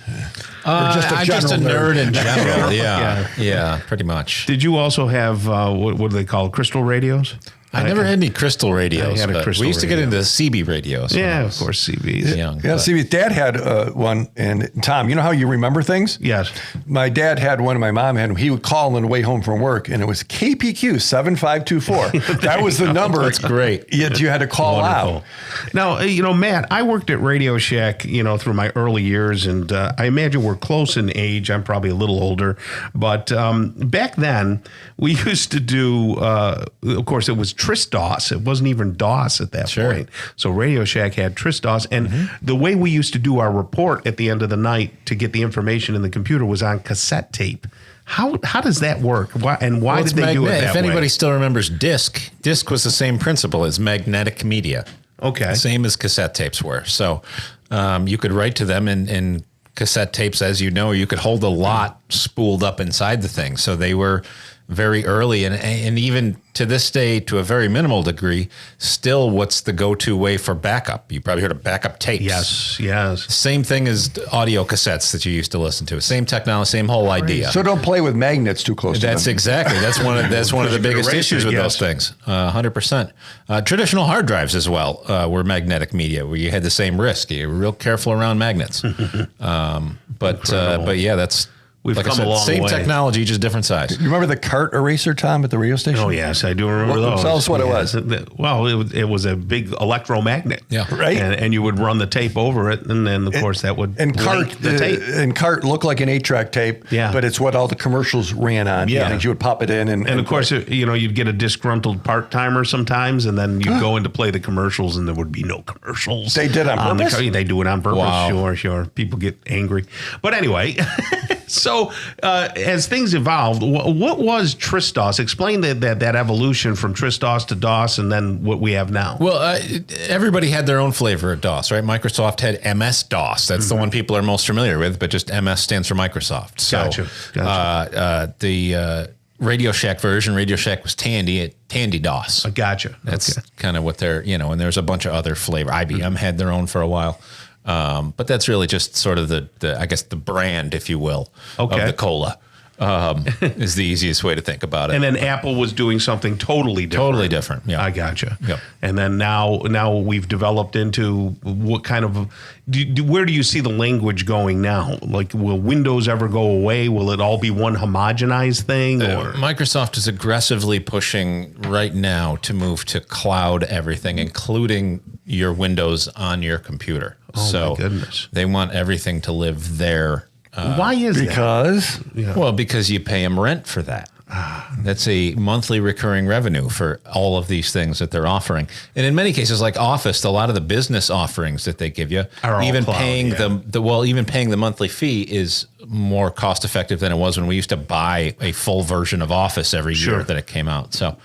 I: I'm just a nerd in general. Yeah, pretty much.
B: Did you also have what do they call crystal radios?
I: I never had any crystal radios. We used to get into CB radios.
B: Yeah, of course, CBs.
C: CB. Dad had one, and Tom, you know how you remember things?
B: Yes.
C: My dad had one, and my mom had one. He would call on the way home from work, and it was KPQ 7524. That was the number.
I: That's great.
C: You had to call out.
B: Now, Matt, I worked at Radio Shack, through my early years, and I imagine we're close in age. I'm probably a little older, but back then we used to do. Of course, it was Tris-DOS. It wasn't even DOS at that point. So Radio Shack had Tris-DOS. And the way we used to do our report at the end of the night to get the information in the computer was on cassette tape. How does that work? Why did they do it that way?
I: If anybody still remembers disc was the same principle as magnetic media.
B: Okay.
I: Same as cassette tapes were. So you could write to them in cassette tapes, as you know, you could hold a lot spooled up inside the thing. So they were very early, and even to this day, to a very minimal degree, still what's the go-to way for backup? You probably heard of backup tapes.
B: Yes.
I: Same thing as audio cassettes that you used to listen to. Same technology, same whole idea.
C: So don't play with magnets too close to them.
I: That's one of the biggest issues with those things. 100%. Traditional hard drives as well were magnetic media, where you had the same risk. You were real careful around magnets. But yeah, that's.
B: We've come a long way.
I: Same technology, just different size.
C: You remember the cart eraser, Tom, at the radio station?
B: Oh, yes, I do remember those.
C: Tell us what it was.
B: Well, it was a big electromagnet.
I: Yeah.
C: Right.
B: And you would run the tape over it, and then, of course, that would
C: link the tape. And cart looked like an 8-track tape, but it's what all the commercials ran on. Yeah. You would pop it in. And
B: of course, you'd get a disgruntled part-timer sometimes, and then you'd go in to play the commercials, and there would be no commercials.
C: They did on purpose?
B: They do it on purpose.
I: Wow.
B: Sure. People get angry. But anyway... So, as things evolved, what was Tris-DOS? Explain that evolution from Tris-DOS to DOS, and then what we have now.
I: Well, everybody had their own flavor of DOS, right? Microsoft had MS-DOS. That's the one people are most familiar with, but just MS stands for Microsoft. So,
B: Gotcha.
I: The Radio Shack version, Radio Shack was Tandy DOS.
B: Gotcha.
I: That's kind of what they're, and there's a bunch of other flavor. IBM had their own for a while. But that's really just sort of the I guess the brand, if you will, of the cola. is the easiest way to think about it.
B: And then Apple was doing something totally different.
I: Totally different. Yeah,
B: I gotcha.
I: Yep.
B: And then now we've developed into what kind of where do you see the language going now? Like, will Windows ever go away? Will it all be one homogenized thing? Or
I: Microsoft is aggressively pushing right now to move to cloud everything, including your Windows on your computer.
B: Oh, my goodness.
I: They want everything to live there.
B: Why is
C: that?
I: Well, because you pay them rent for that. That's a monthly recurring revenue for all of these things that they're offering. And in many cases, like Office, a lot of the business offerings that they give you, even cloud, paying even paying the monthly fee is more cost effective than it was when we used to buy a full version of Office every year that it came out. So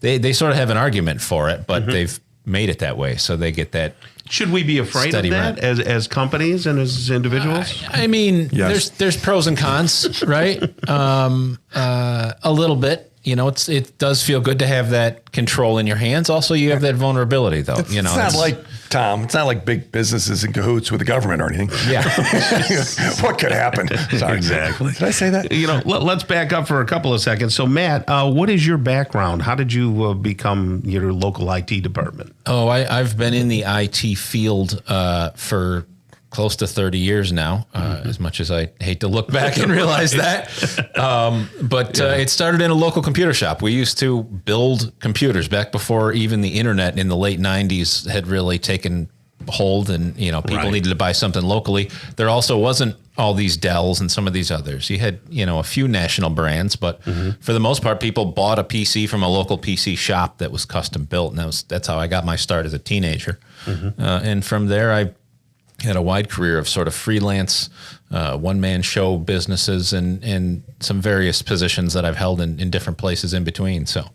I: they sort of have an argument for it, but they've made it that way. So they get that.
B: Should we be afraid of that as companies and as individuals?
I: I mean, there's pros and cons, right? A little bit. You know, it does feel good to have that control in your hands. Also, you have that vulnerability, though.
C: It's not like, Tom, it's not like big businesses in cahoots with the government or anything.
I: Yeah.
C: What could happen? Sorry.
B: Exactly.
C: Did I say that?
B: Let's back up for a couple of seconds. So, Matt, what is your background? How did you become your local IT department?
I: Oh, I've been in the IT field for close to 30 years now, as much as I hate to look back and realize that. But it started in a local computer shop. We used to build computers back before even the internet in the late 90s had really taken hold, and people needed to buy something locally. There also wasn't all these Dells and some of these others. You had a few national brands, but for the most part, people bought a PC from a local PC shop that was custom built, and that's how I got my start as a teenager. And from there, I had a wide career of sort of freelance, one-man show businesses and some various positions that I've held in different places in between. So,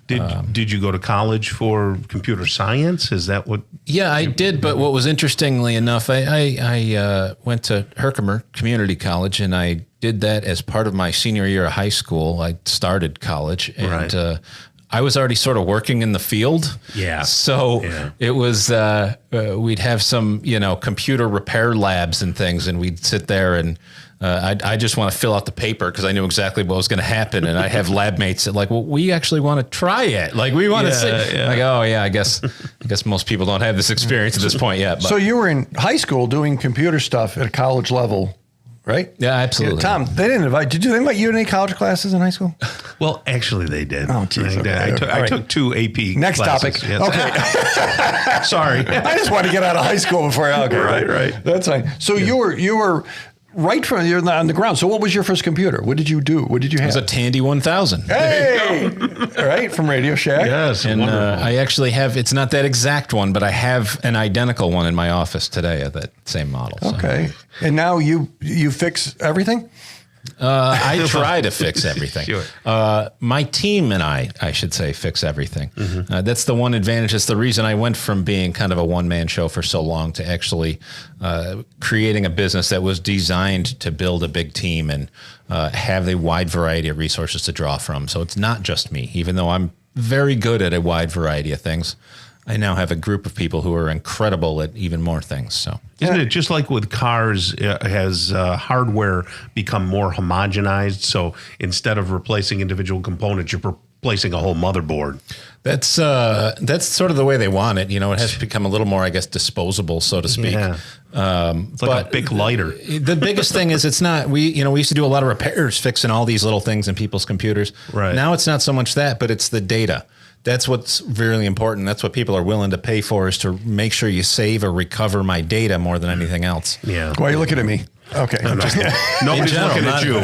B: did you go to college for computer science? Is that what?
I: Yeah, I did. But what was interestingly enough, I went to Herkimer Community College, and I did that as part of my senior year of high school. I started college, and I was already sort of working in the field.
B: Yeah.
I: So it was, we'd have some, computer repair labs and things, and we'd sit there and I just want to fill out the paper because I knew exactly what was going to happen. And I have lab mates that like, well, we actually want to try it. Like we want to see. Like, oh yeah, I guess most people don't have this experience at this point yet. But.
C: So you were in high school doing computer stuff at a college level. Right?
I: Yeah, absolutely.
C: Tom, they didn't invite. Did they invite you to any college classes in high school?
B: Well, actually, they did.
C: Oh, geez.
B: I took 2 AP
C: Next
B: classes.
C: topic. Yes. Okay.
B: Sorry.
C: I just want to get out of high school before I. Okay,
B: right.
C: That's fine. So you were right from you're on the ground. So what was your first computer? What did you do? What did you have?
I: It was a Tandy 1000.
C: Hey, all right, from Radio Shack.
B: Yes,
I: and I actually have. It's not that exact one, but I have an identical one in my office today of that same model.
C: Okay, and now you fix everything.
I: I try to fix everything.
B: Sure.
I: My team and I should say, fix everything. That's the one advantage. It's the reason I went from being kind of a one-man show for so long to actually creating a business that was designed to build a big team and have a wide variety of resources to draw from. So it's not just me, even though I'm very good at a wide variety of things. I now have a group of people who are incredible at even more things. So,
B: isn't it just like with cars? Has hardware become more homogenized? So instead of replacing individual components, you're replacing a whole motherboard.
I: That's sort of the way they want it. It has become a little more, I guess, disposable, so to speak.
B: Yeah. It's like a big lighter.
I: The biggest thing is it's not. We used to do a lot of repairs, fixing all these little things in people's computers.
B: Right.
I: Now it's not so much that, but it's the data. That's what's really important. That's what people are willing to pay for, is to make sure you save or recover my data more than anything else.
B: Yeah.
C: Why are you looking at me? Okay.
B: Nobody's looking at you.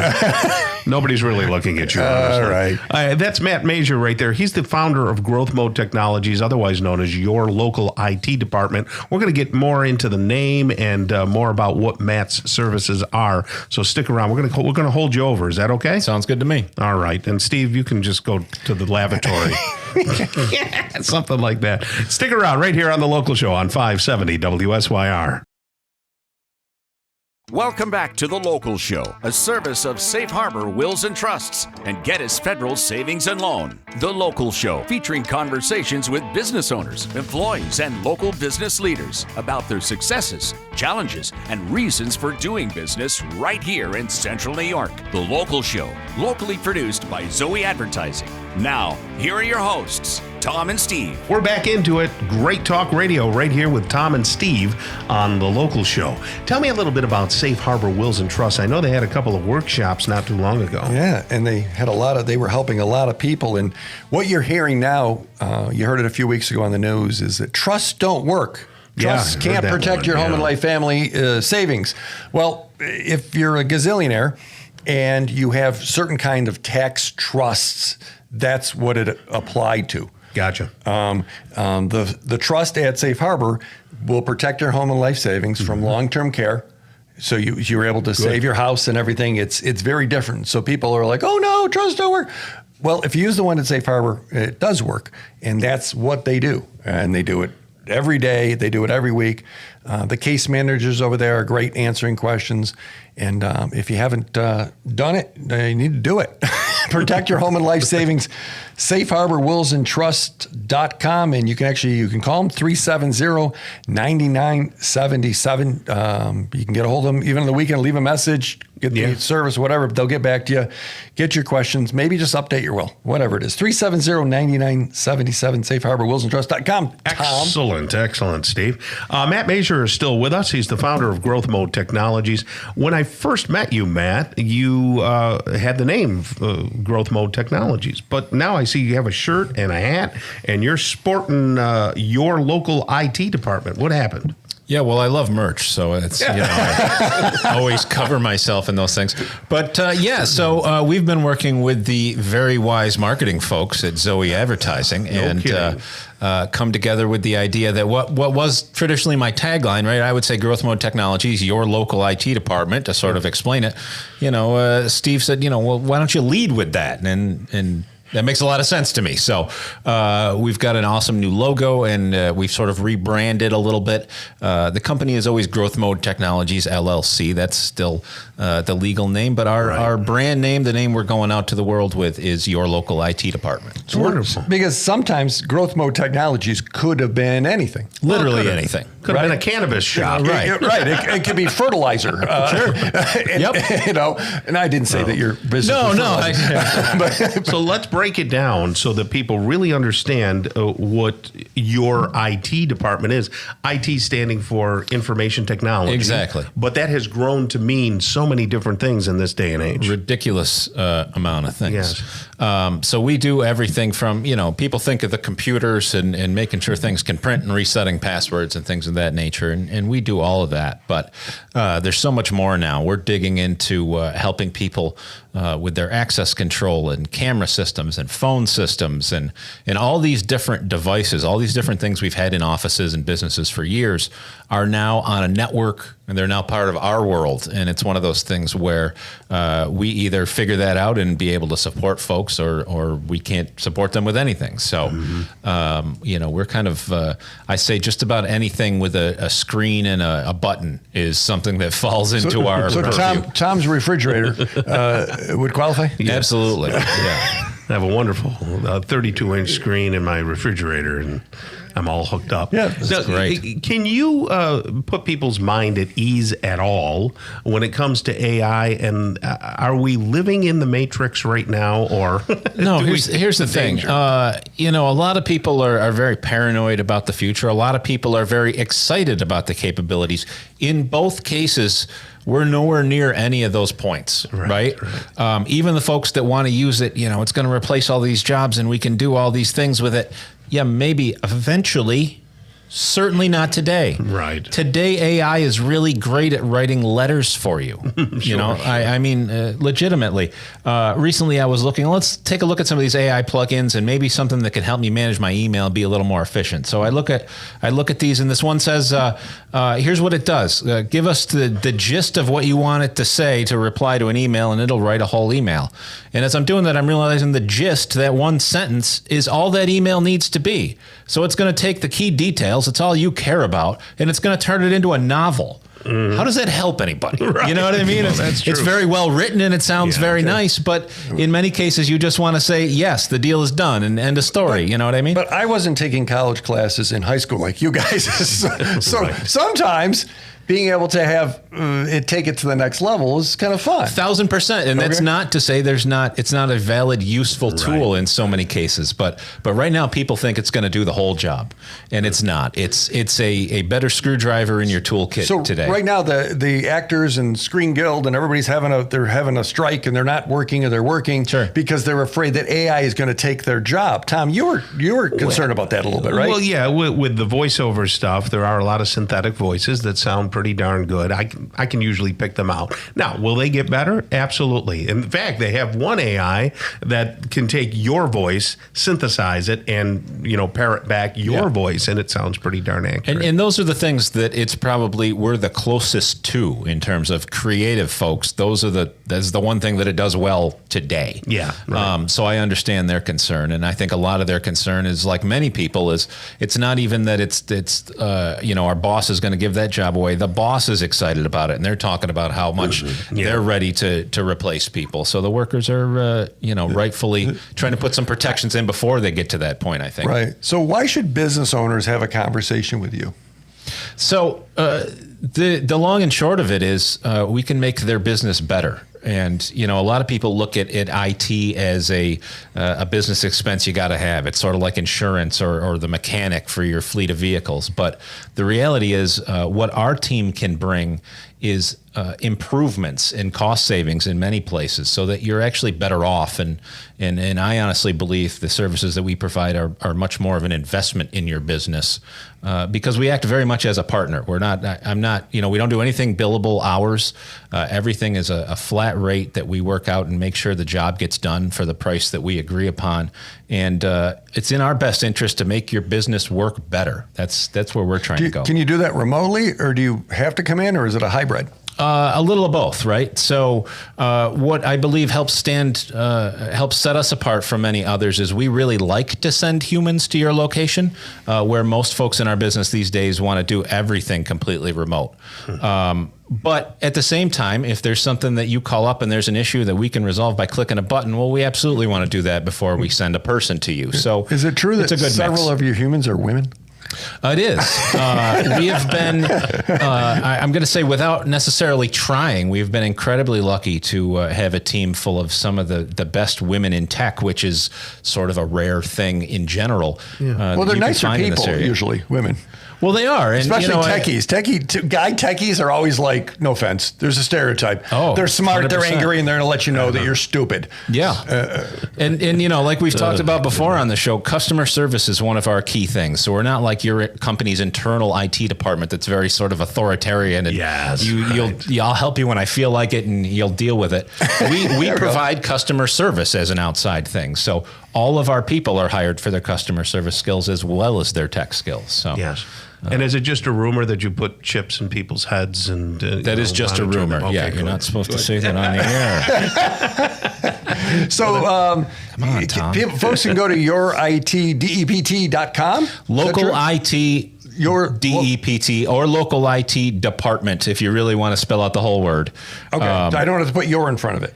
B: Nobody's really looking at you.
C: All right.
B: That's Matt Major right there. He's the founder of Growth Mode Technologies, otherwise known as your local IT department. We're going to get more into the name and more about what Matt's services are. So stick around. We're going to hold you over. Is that okay?
I: Sounds good to me.
B: All right. And Steve, you can just go to the lavatory. Something like that. Stick around right here on the local show on 570 WSYR.
A: Welcome back to The Local Show, a service of Safe Harbor Wills and Trusts and Geddes Federal Savings and Loan. The Local Show, featuring conversations with business owners, employees, and local business leaders about their successes, challenges, and reasons for doing business right here in Central New York. The Local Show, locally produced by Zoey Advertising. Now, here are your hosts, Tom and Steve.
B: We're back into it. Great talk radio right here with Tom and Steve on The Local Show. Tell me a little bit about Safe Harbor Wills and Trusts. I know they had a couple of workshops not too long ago.
C: Yeah, and they were helping a lot of people. And what you're hearing now, you heard it a few weeks ago on the news, is that trusts don't work. Trusts can't protect your home and life family savings. Well, if you're a gazillionaire and you have certain kind of tax trusts, that's what it applied to.
B: Gotcha.
C: The trust at Safe Harbor will protect your home and life savings from long-term care. So you're able to save your house and everything. It's very different. So people are like, oh no, trusts don't work. Well, if you use the one at Safe Harbor, it does work. And that's what they do. And they do it every day. They do it every week. The case managers over there are great answering questions. And if you haven't done it, you need to do it. Protect your home and life savings. SafeHarborWillsandTrust.com. And you can call them 370-9977. You can get a hold of them even on the weekend, leave a message, get the service, whatever. They'll get back to you, get your questions, maybe just update your will, whatever it is. 370-9977, SafeHarborWillsandTrust.com.
B: Excellent, Steve. Matt Mazur is still with us. He's the founder of Growth Mode Technologies. When I first met you, Matt, you had the name Growth Mode Technologies, but now I see you have a shirt and a hat, and you're sporting your local IT department. What happened?
I: Yeah, well, I love merch, so it's I always cover myself in those things. But so we've been working with the very wise marketing folks at Zoey Advertising, and come together with the idea that what was traditionally my tagline, right? I would say Growth Mode Technologies, your local IT department, to sort of explain it. Steve said, well, why don't you lead with that? And that makes a lot of sense to me. So we've got an awesome new logo, and we've sort of rebranded a little bit. The company is always Growth Mode Technologies, LLC. That's still the legal name. But our brand name, the name we're going out to the world with, is your local IT department.
C: It's wonderful. Because sometimes Growth Mode Technologies could have been anything.
I: Literally anything.
B: Could have been a cannabis shop.
C: Right. It could be fertilizer. Sure. And I didn't say that your business
B: No. So let's break it down so that people really understand what your IT department is. IT standing for information technology.
I: Exactly.
B: But that has grown to mean so many different things in this day and age.
I: Ridiculous amount of things.
B: Yes.
I: So we do everything from, people think of the computers and making sure things can print and resetting passwords and things of that nature. And we do all of that. But there's so much more now. We're digging into helping people with their access control and camera systems and phone systems and all these different devices, all these different things we've had in offices and businesses for years are now on a network, and they're now part of our world. And it's one of those things where we either figure that out and be able to support folks or we can't support them with anything. So, we're kind of, I say just about anything with a screen and a button is something that falls into our purview.
C: Tom's refrigerator would qualify?
I: Yes. Absolutely.
B: Yeah. I have a wonderful 32-inch screen in my refrigerator, and I'm all hooked up.
C: Yeah, that's
B: great. Can you put people's mind at ease at all when it comes to AI? And are we living in the Matrix right now, or
I: no? Here's the thing. A lot of people are very paranoid about the future. A lot of people are very excited about the capabilities. In both cases, we're nowhere near any of those points, right? Even the folks that want to use it, it's going to replace all these jobs and we can do all these things with it. Yeah, maybe eventually. Certainly not today.
B: Right.
I: Today, AI is really great at writing letters for you. I mean, legitimately. Recently, I was looking, let's take a look at some of these AI plugins and maybe something that can help me manage my email and be a little more efficient. So I look at these, and this one says, here's what it does. Give us the gist of what you want it to say to reply to an email, and it'll write a whole email. And as I'm doing that, I'm realizing the gist, that one sentence, is all that email needs to be. So it's going to take the key details, it's all you care about, and it's going to turn it into a novel. How does that help anybody?
B: Right.
I: You know what I mean?
B: Well, that's true.
I: It's very well written and it sounds very nice, but in many cases you just want to say, yes, the deal is done and end of story. You know what I mean?
C: But I wasn't taking college classes in high school like you guys. So sometimes being able to have it take it to the next level is kind of fun.
I: 1,000%. And that's not to say it's not a valid, useful tool in so many cases. But right now people think it's going to do the whole job, and it's not. It's a better screwdriver in your toolkit today.
C: Right now the actors and Screen Guild and everybody's having a strike, and they're not working, or they're working because they're afraid that AI is going to take their job. Tom, you were concerned about that a little bit, right?
B: Well, yeah, with the voiceover stuff, there are a lot of synthetic voices that sound pretty darn good. I can usually pick them out. Now, will they get better? Absolutely. In fact, they have one AI that can take your voice, synthesize it, and parrot back your voice, and it sounds pretty darn accurate.
I: And those are the things that we're the closest to in terms of creative folks. That's the one thing that it does well today.
B: Yeah. Right.
I: So I understand their concern, and I think a lot of their concern is, like many people, is it's not even that it's our boss is going to give that job away. The boss is excited about it, and they're talking about how much they're ready to replace people. So the workers are rightfully trying to put some protections in before they get to that point, I think.
C: Right. So why should business owners have a conversation with you?
I: So the long and short of it is we can make their business better. And, a lot of people look at IT as a business expense you got to have. It's sort of like insurance or the mechanic for your fleet of vehicles. But the reality is what our team can bring is improvements and cost savings in many places, so that you're actually better off. And I honestly believe the services that we provide are much more of an investment in your business because we act very much as a partner. We don't do anything billable hours. Everything is a flat rate that we work out and make sure the job gets done for the price that we agree upon. And it's in our best interest to make your business work better. That's where we're trying to go.
C: Can you do that remotely, or do you have to come in, or is it a hybrid?
I: A little of both, right? So what I believe helps set us apart from many others is we really like to send humans to your location, where most folks in our business these days want to do everything completely remote. But at the same time, if there's something that you call up and there's an issue that we can resolve by clicking a button, well, we absolutely want to do that before we send a person to you. So
C: is it true that several of your humans are women?
I: It is. We have been, I'm going to say without necessarily trying, we've been incredibly lucky to have a team full of some of the best women in tech, which is sort of a rare thing in general.
C: Yeah. Well, they're nicer people, usually, women.
I: Well, they are. And,
C: especially techies. Guy techies are always like, no offense, there's a stereotype.
I: Oh,
C: they're smart, 100%. They're angry, and they're going to let you know that you're stupid.
I: Yeah. And like we've talked about before on the show, customer service is one of our key things. So we're not like your company's internal IT department that's very sort of authoritarian. And I'll help you when I feel like it, and you'll deal with it. We provide customer service as an outside thing. So all of our people are hired for their customer service skills as well as their tech skills. So
B: yes. And is it just a rumor that you put chips in people's heads? And
I: that is just a rumor. Okay, yeah, you're not supposed to say that on the air.
C: So, come on, Tom. Folks can go to youritdept.com.
I: Local IT. Your DEPT or local IT department, if you really want to spell out the whole word.
C: Okay, I don't have to put your in front of it.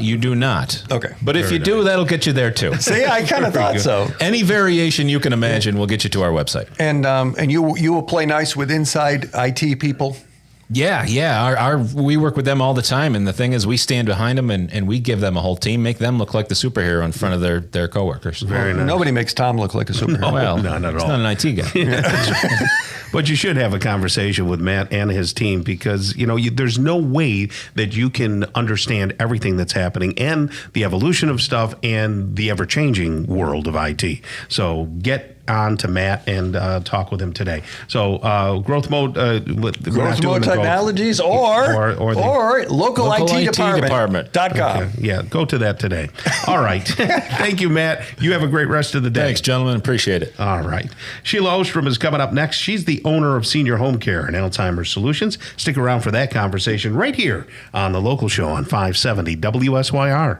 I: You do not.
C: Okay.
I: But if you do, that'll get you there too.
C: See, I kind of thought so.
I: Any variation you can imagine will get you to our website.
C: And you will play nice with inside IT people?
I: Yeah. We work with them all the time. And the thing is, we stand behind them and we give them a whole team, make them look like the superhero in front of their coworkers.
C: Very nice. Nobody makes Tom look like a superhero.
I: No, well,
B: not at all.
I: He's not an IT guy.
B: But you should have a conversation with Matt and his team because, there's no way that you can understand everything that's happening and the evolution of stuff and the ever-changing world of IT. So get on to Matt and talk with him today. So growth mode
C: technologies or local IT department.com.
B: Okay. Yeah, go to that today. All right. Thank you, Matt. You have a great rest of the day.
I: Thanks, gentlemen. Appreciate it.
B: All right. Sheila Ostrom is coming up next. She's the owner of Senior Home Care and Alzheimer's Solutions. Stick around for that conversation right here on The Local Show on 570 WSYR.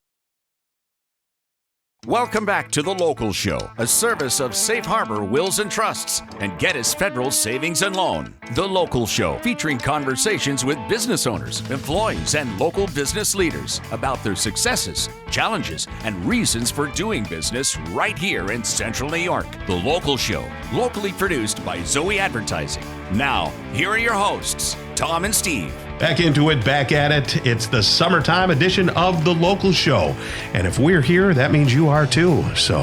A: Welcome back to The Local Show, a service of Safe Harbor Wills and Trusts and Geddes Federal Savings and Loan. The Local Show, featuring conversations with business owners, employees, and local business leaders about their successes, challenges, and reasons for doing business right here in Central New York. The Local Show, locally produced by Zoey Advertising. Now, here are your hosts, Tom and Steve.
B: Back into it, back at it. It's the summertime edition of The Local Show. And if we're here, that means you are too. So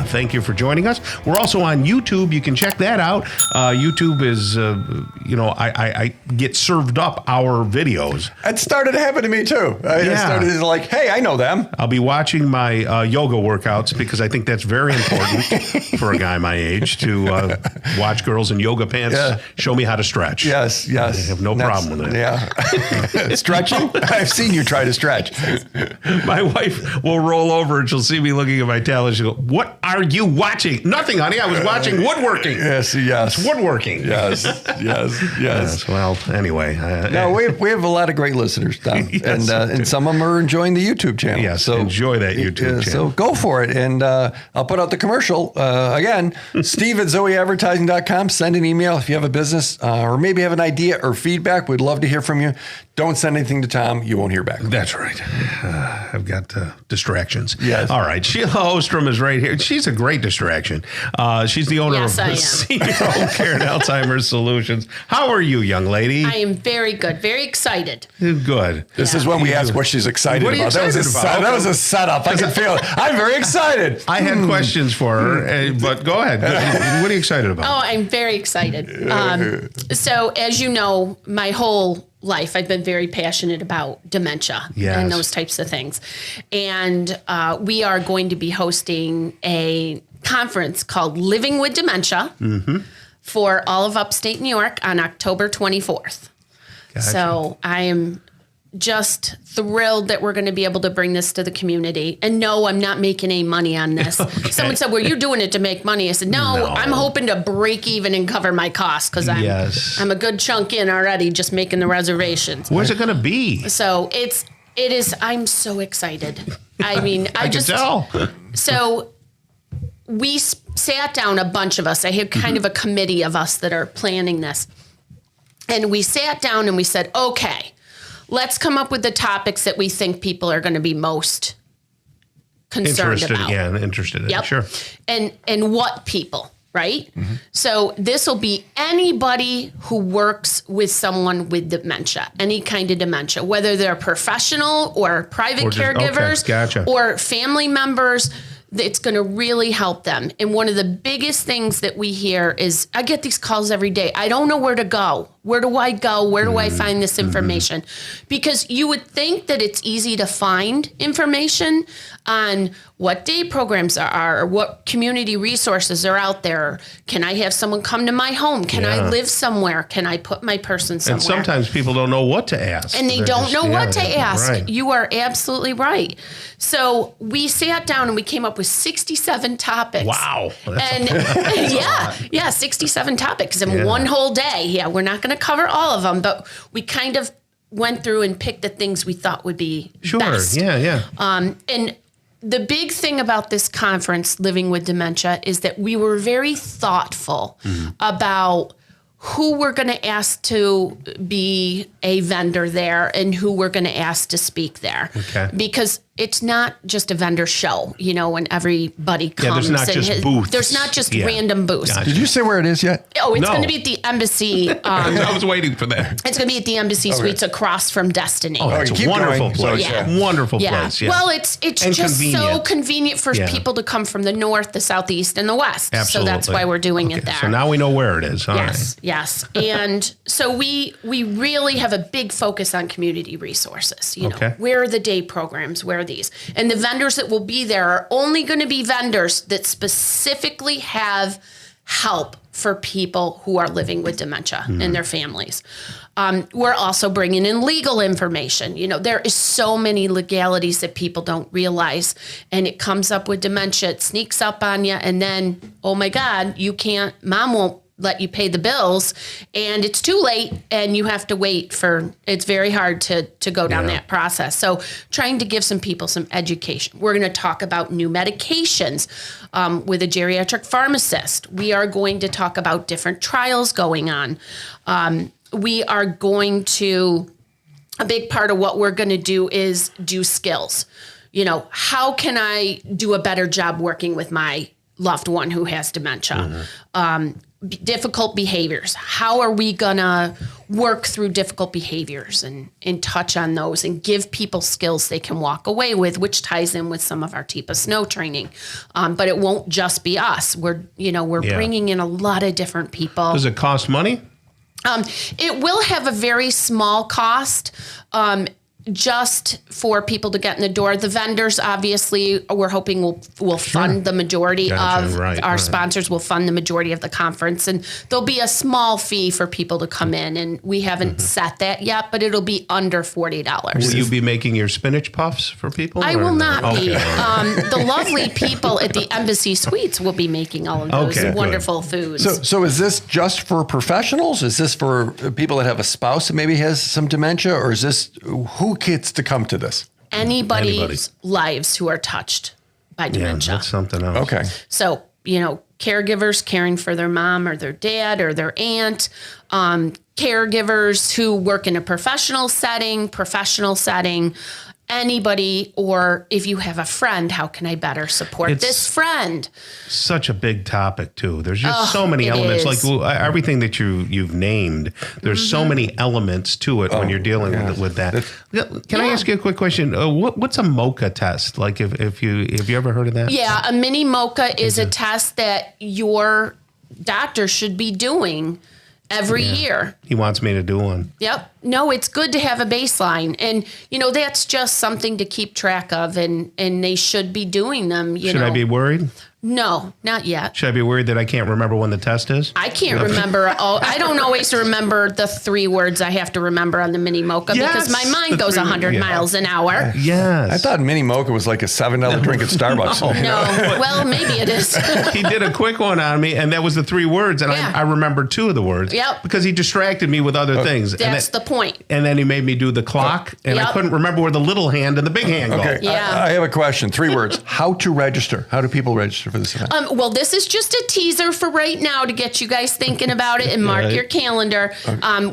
B: thank you for joining us. We're also on YouTube. You can check that out. YouTube is, I get served up our videos.
C: It started to happen to me too. I started like, hey, I know them.
B: I'll be watching my yoga workouts because I think that's very important for a guy my age to watch girls in yoga pants show me how to stretch.
C: Yes.
B: I have no problem with it.
C: Yeah. Stretching? I've seen you try to stretch.
B: My wife will roll over and she'll see me looking at my towel and she'll go, "What are you watching?" "Nothing, honey. I was watching woodworking."
C: Yes.
B: It's woodworking.
C: Yes.
B: Well, anyway.
C: No, we have a lot of great listeners, Tom. Yes, and some of them are enjoying the YouTube channel.
B: Yes, so enjoy that YouTube channel.
C: So go for it. And I'll put out the commercial. Again, Steve at ZoeyAdvertising.com. Send an email if you have a business or maybe have an idea or feedback. We'd love to hear from you. Don't send anything to Tom. You won't hear back.
B: That's right. I've got distractions.
C: Yes.
B: All right. Sheila Ostrom is right here. She's a great distraction. She's the owner of CEO Care and Alzheimer's Solutions. How are you, young lady?
J: I am very good. Very excited.
B: Good.
C: This is when we ask what she's excited about. That was a setup. I can feel it. I'm very excited.
B: I had questions for her, but go ahead. What are you excited about?
J: Oh, I'm very excited. So, as you know, my whole life, I've been very passionate about dementia and those types of things. And we are going to be hosting a conference called Living with Dementia for all of upstate New York on October 24th. Gotcha. So I am just thrilled that we're going to be able to bring this to the community. And no, I'm not making any money on this. Okay. Someone said, well, you're doing it to make money. I said, no. I'm hoping to break even and cover my costs because I'm a good chunk in already just making the reservations.
B: Where's it going to be?
J: So it is, I'm so excited. I mean, I can tell. So we sat down, a bunch of us. I had kind of a committee of us that are planning this. And we sat down and we said, okay, let's come up with the topics that we think people are going to be most concerned about.
B: Interested in.
J: Yep.
B: Sure.
J: And what people, right? So this will be anybody who works with someone with dementia, any kind of dementia, whether they're professional or private caregivers or family members. It's going to really help them. And one of the biggest things that we hear is, I get these calls every day. I don't know where to go. Where do I go? Where do I find this information? Because you would think that it's easy to find information on what day programs are or what community resources are out there. Can I have someone come to my home? Can I live somewhere? Can I put my person somewhere?
B: And sometimes people don't know what to ask.
J: And they don't know what to ask. Right. You are absolutely right. So we sat down and we came up with 67 topics.
B: Wow.
J: And 67 topics in one whole day. Yeah, we're not going to cover all of them, but we kind of went through and picked the things we thought would be best. And the big thing about this conference, Living with Dementia, is that we were very thoughtful about who we're going to ask to be a vendor there and who we're going to ask to speak there. Okay. Because it's not just a vendor show, when everybody comes.
B: There's not just booths.
J: There's not just random booths.
C: Gotcha. Did you say where it is yet?
J: Oh, it's going to be at the Embassy.
B: I was waiting for that.
J: It's going to be at the Embassy Suites across from Destiny.
B: Oh, that's a wonderful place. Wonderful place. Yeah.
J: Well, it's just so convenient for people to come from the north, the southeast, and the west.
B: Absolutely.
J: So that's why we're doing it there.
B: So now we know where it is.
J: Yes. And so we really have a big focus on community resources. Where are the day programs? Where are these? And the vendors that will be there are only going to be vendors that specifically have help for people who are living with dementia and their families. We're also bringing in legal information. There is so many legalities that people don't realize, and it comes up with dementia. It sneaks up on you, and then, oh my God, mom won't let you pay the bills, and it's too late and you have to wait it's very hard to go down that process. So trying to give some people some education. We're going to talk about new medications with a geriatric pharmacist. We are going to talk about different trials going on. We are going to, a big part of what we're going to do is do skills. How can I do a better job working with my loved one who has dementia? Difficult behaviors. How are we going to work through difficult behaviors and touch on those and give people skills they can walk away with, which ties in with some of our TIPA snow training. But it won't just be us. We're bringing in a lot of different people.
B: Does it cost money?
J: It will have a very small cost. Just for people to get in the door. The vendors, obviously, we're hoping will fund the majority of our sponsors will fund the majority of the conference. And there'll be a small fee for people to come in. And we haven't set that yet, but it'll be under $40.
B: Will you be making your spinach puffs for people?
J: I will not be. The lovely people at the Embassy Suites will be making all of those wonderful foods.
C: So is this just for professionals? Is this for people that have a spouse that maybe has some dementia? Or is this who gets to come to this?
J: Anybody's lives who are touched by dementia.
B: Yeah, that's something else.
C: Okay.
J: So, caregivers caring for their mom or their dad or their aunt, caregivers who work in a professional setting, anybody, or if you have a friend, how can I better support this friend?
B: Such a big topic too. There's just so many elements, like everything that you've named. There's so many elements to it when you're dealing with that. Can I ask you a quick question? What's a MOCA test? Like have you ever heard of that?
J: Yeah, a mini MOCA is a test that your doctor should be doing every year.
B: He wants me to do one.
J: Yep. No, it's good to have a baseline. And, that's just something to keep track of. And they should be doing them.
B: Should I be worried?
J: No, not yet.
B: Should I be worried that I can't remember when the test is?
J: I can't remember. I don't always remember the 3 words I have to remember on the mini MOCA because my mind goes 100 miles an hour.
B: Yes.
C: I thought mini MOCA was like a $7 drink at Starbucks.
J: No. Well, maybe it is.
B: He did a quick one on me, and that was the 3 words, and I remembered 2 of the words.
J: Yep.
B: Because he distracted me with other things.
J: That's the point.
B: And then he made me do the clock, and I couldn't remember where the little hand and the big hand go.
C: I have a question. 3 words. How to register? How do people register for this event?
J: Well, this is just a teaser for right now to get you guys thinking about it and mark your calendar.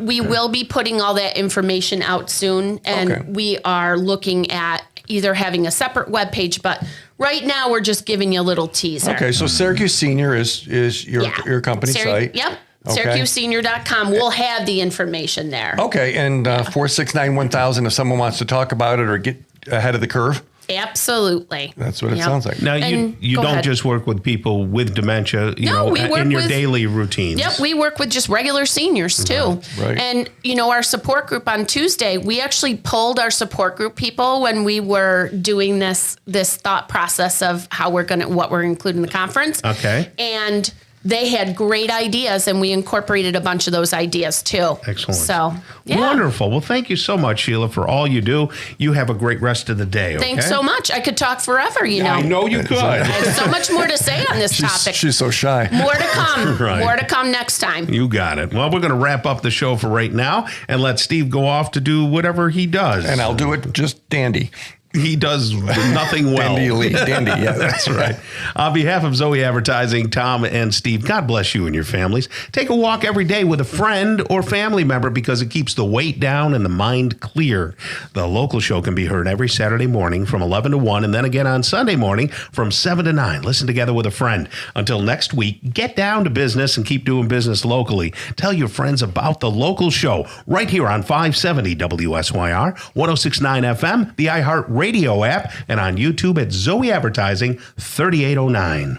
J: We will be putting all that information out soon, and we are looking at either having a separate webpage, but right now we're just giving you a little teaser.
C: Okay, so Syracuse Senior is your company site.
J: Yep. Okay. SyracuseSenior.com. We'll have the information there.
C: Okay, and 469-1000 if someone wants to talk about it or get ahead of the curve.
J: Absolutely.
C: That's what it sounds like.
B: Now, you don't just work with people with dementia, we work in your daily routines.
J: Yep, we work with just regular seniors too.
C: Right.
J: And, our support group on Tuesday, we actually polled our support group people when we were doing this thought process of what we're including in the conference.
B: Okay.
J: And they had great ideas, and we incorporated a bunch of those ideas too.
B: Excellent.
J: So,
B: wonderful. Well, thank you so much, Sheila, for all you do. You have a great rest of the day. Okay?
J: Thanks so much. I could talk forever,
B: I know you could.
J: I have so much more to say on this topic.
C: She's so shy.
J: More to come. More to come next time.
B: You got it. Well, we're going to wrap up the show for right now and let Steve go off to do whatever he does.
C: And I'll do it just dandy.
B: He does nothing well.
C: Dandy, yeah.
B: That's right. On behalf of Zoey Advertising, Tom and Steve, God bless you and your families. Take a walk every day with a friend or family member because it keeps the weight down and the mind clear. The local show can be heard every Saturday morning from 11 to 1 and then again on Sunday morning from 7 to 9. Listen together with a friend. Until next week, get down to business and keep doing business locally. Tell your friends about the local show right here on 570 WSYR, 106.9 FM, the iHeart Radio app, and on YouTube at Zoey Advertising 3809.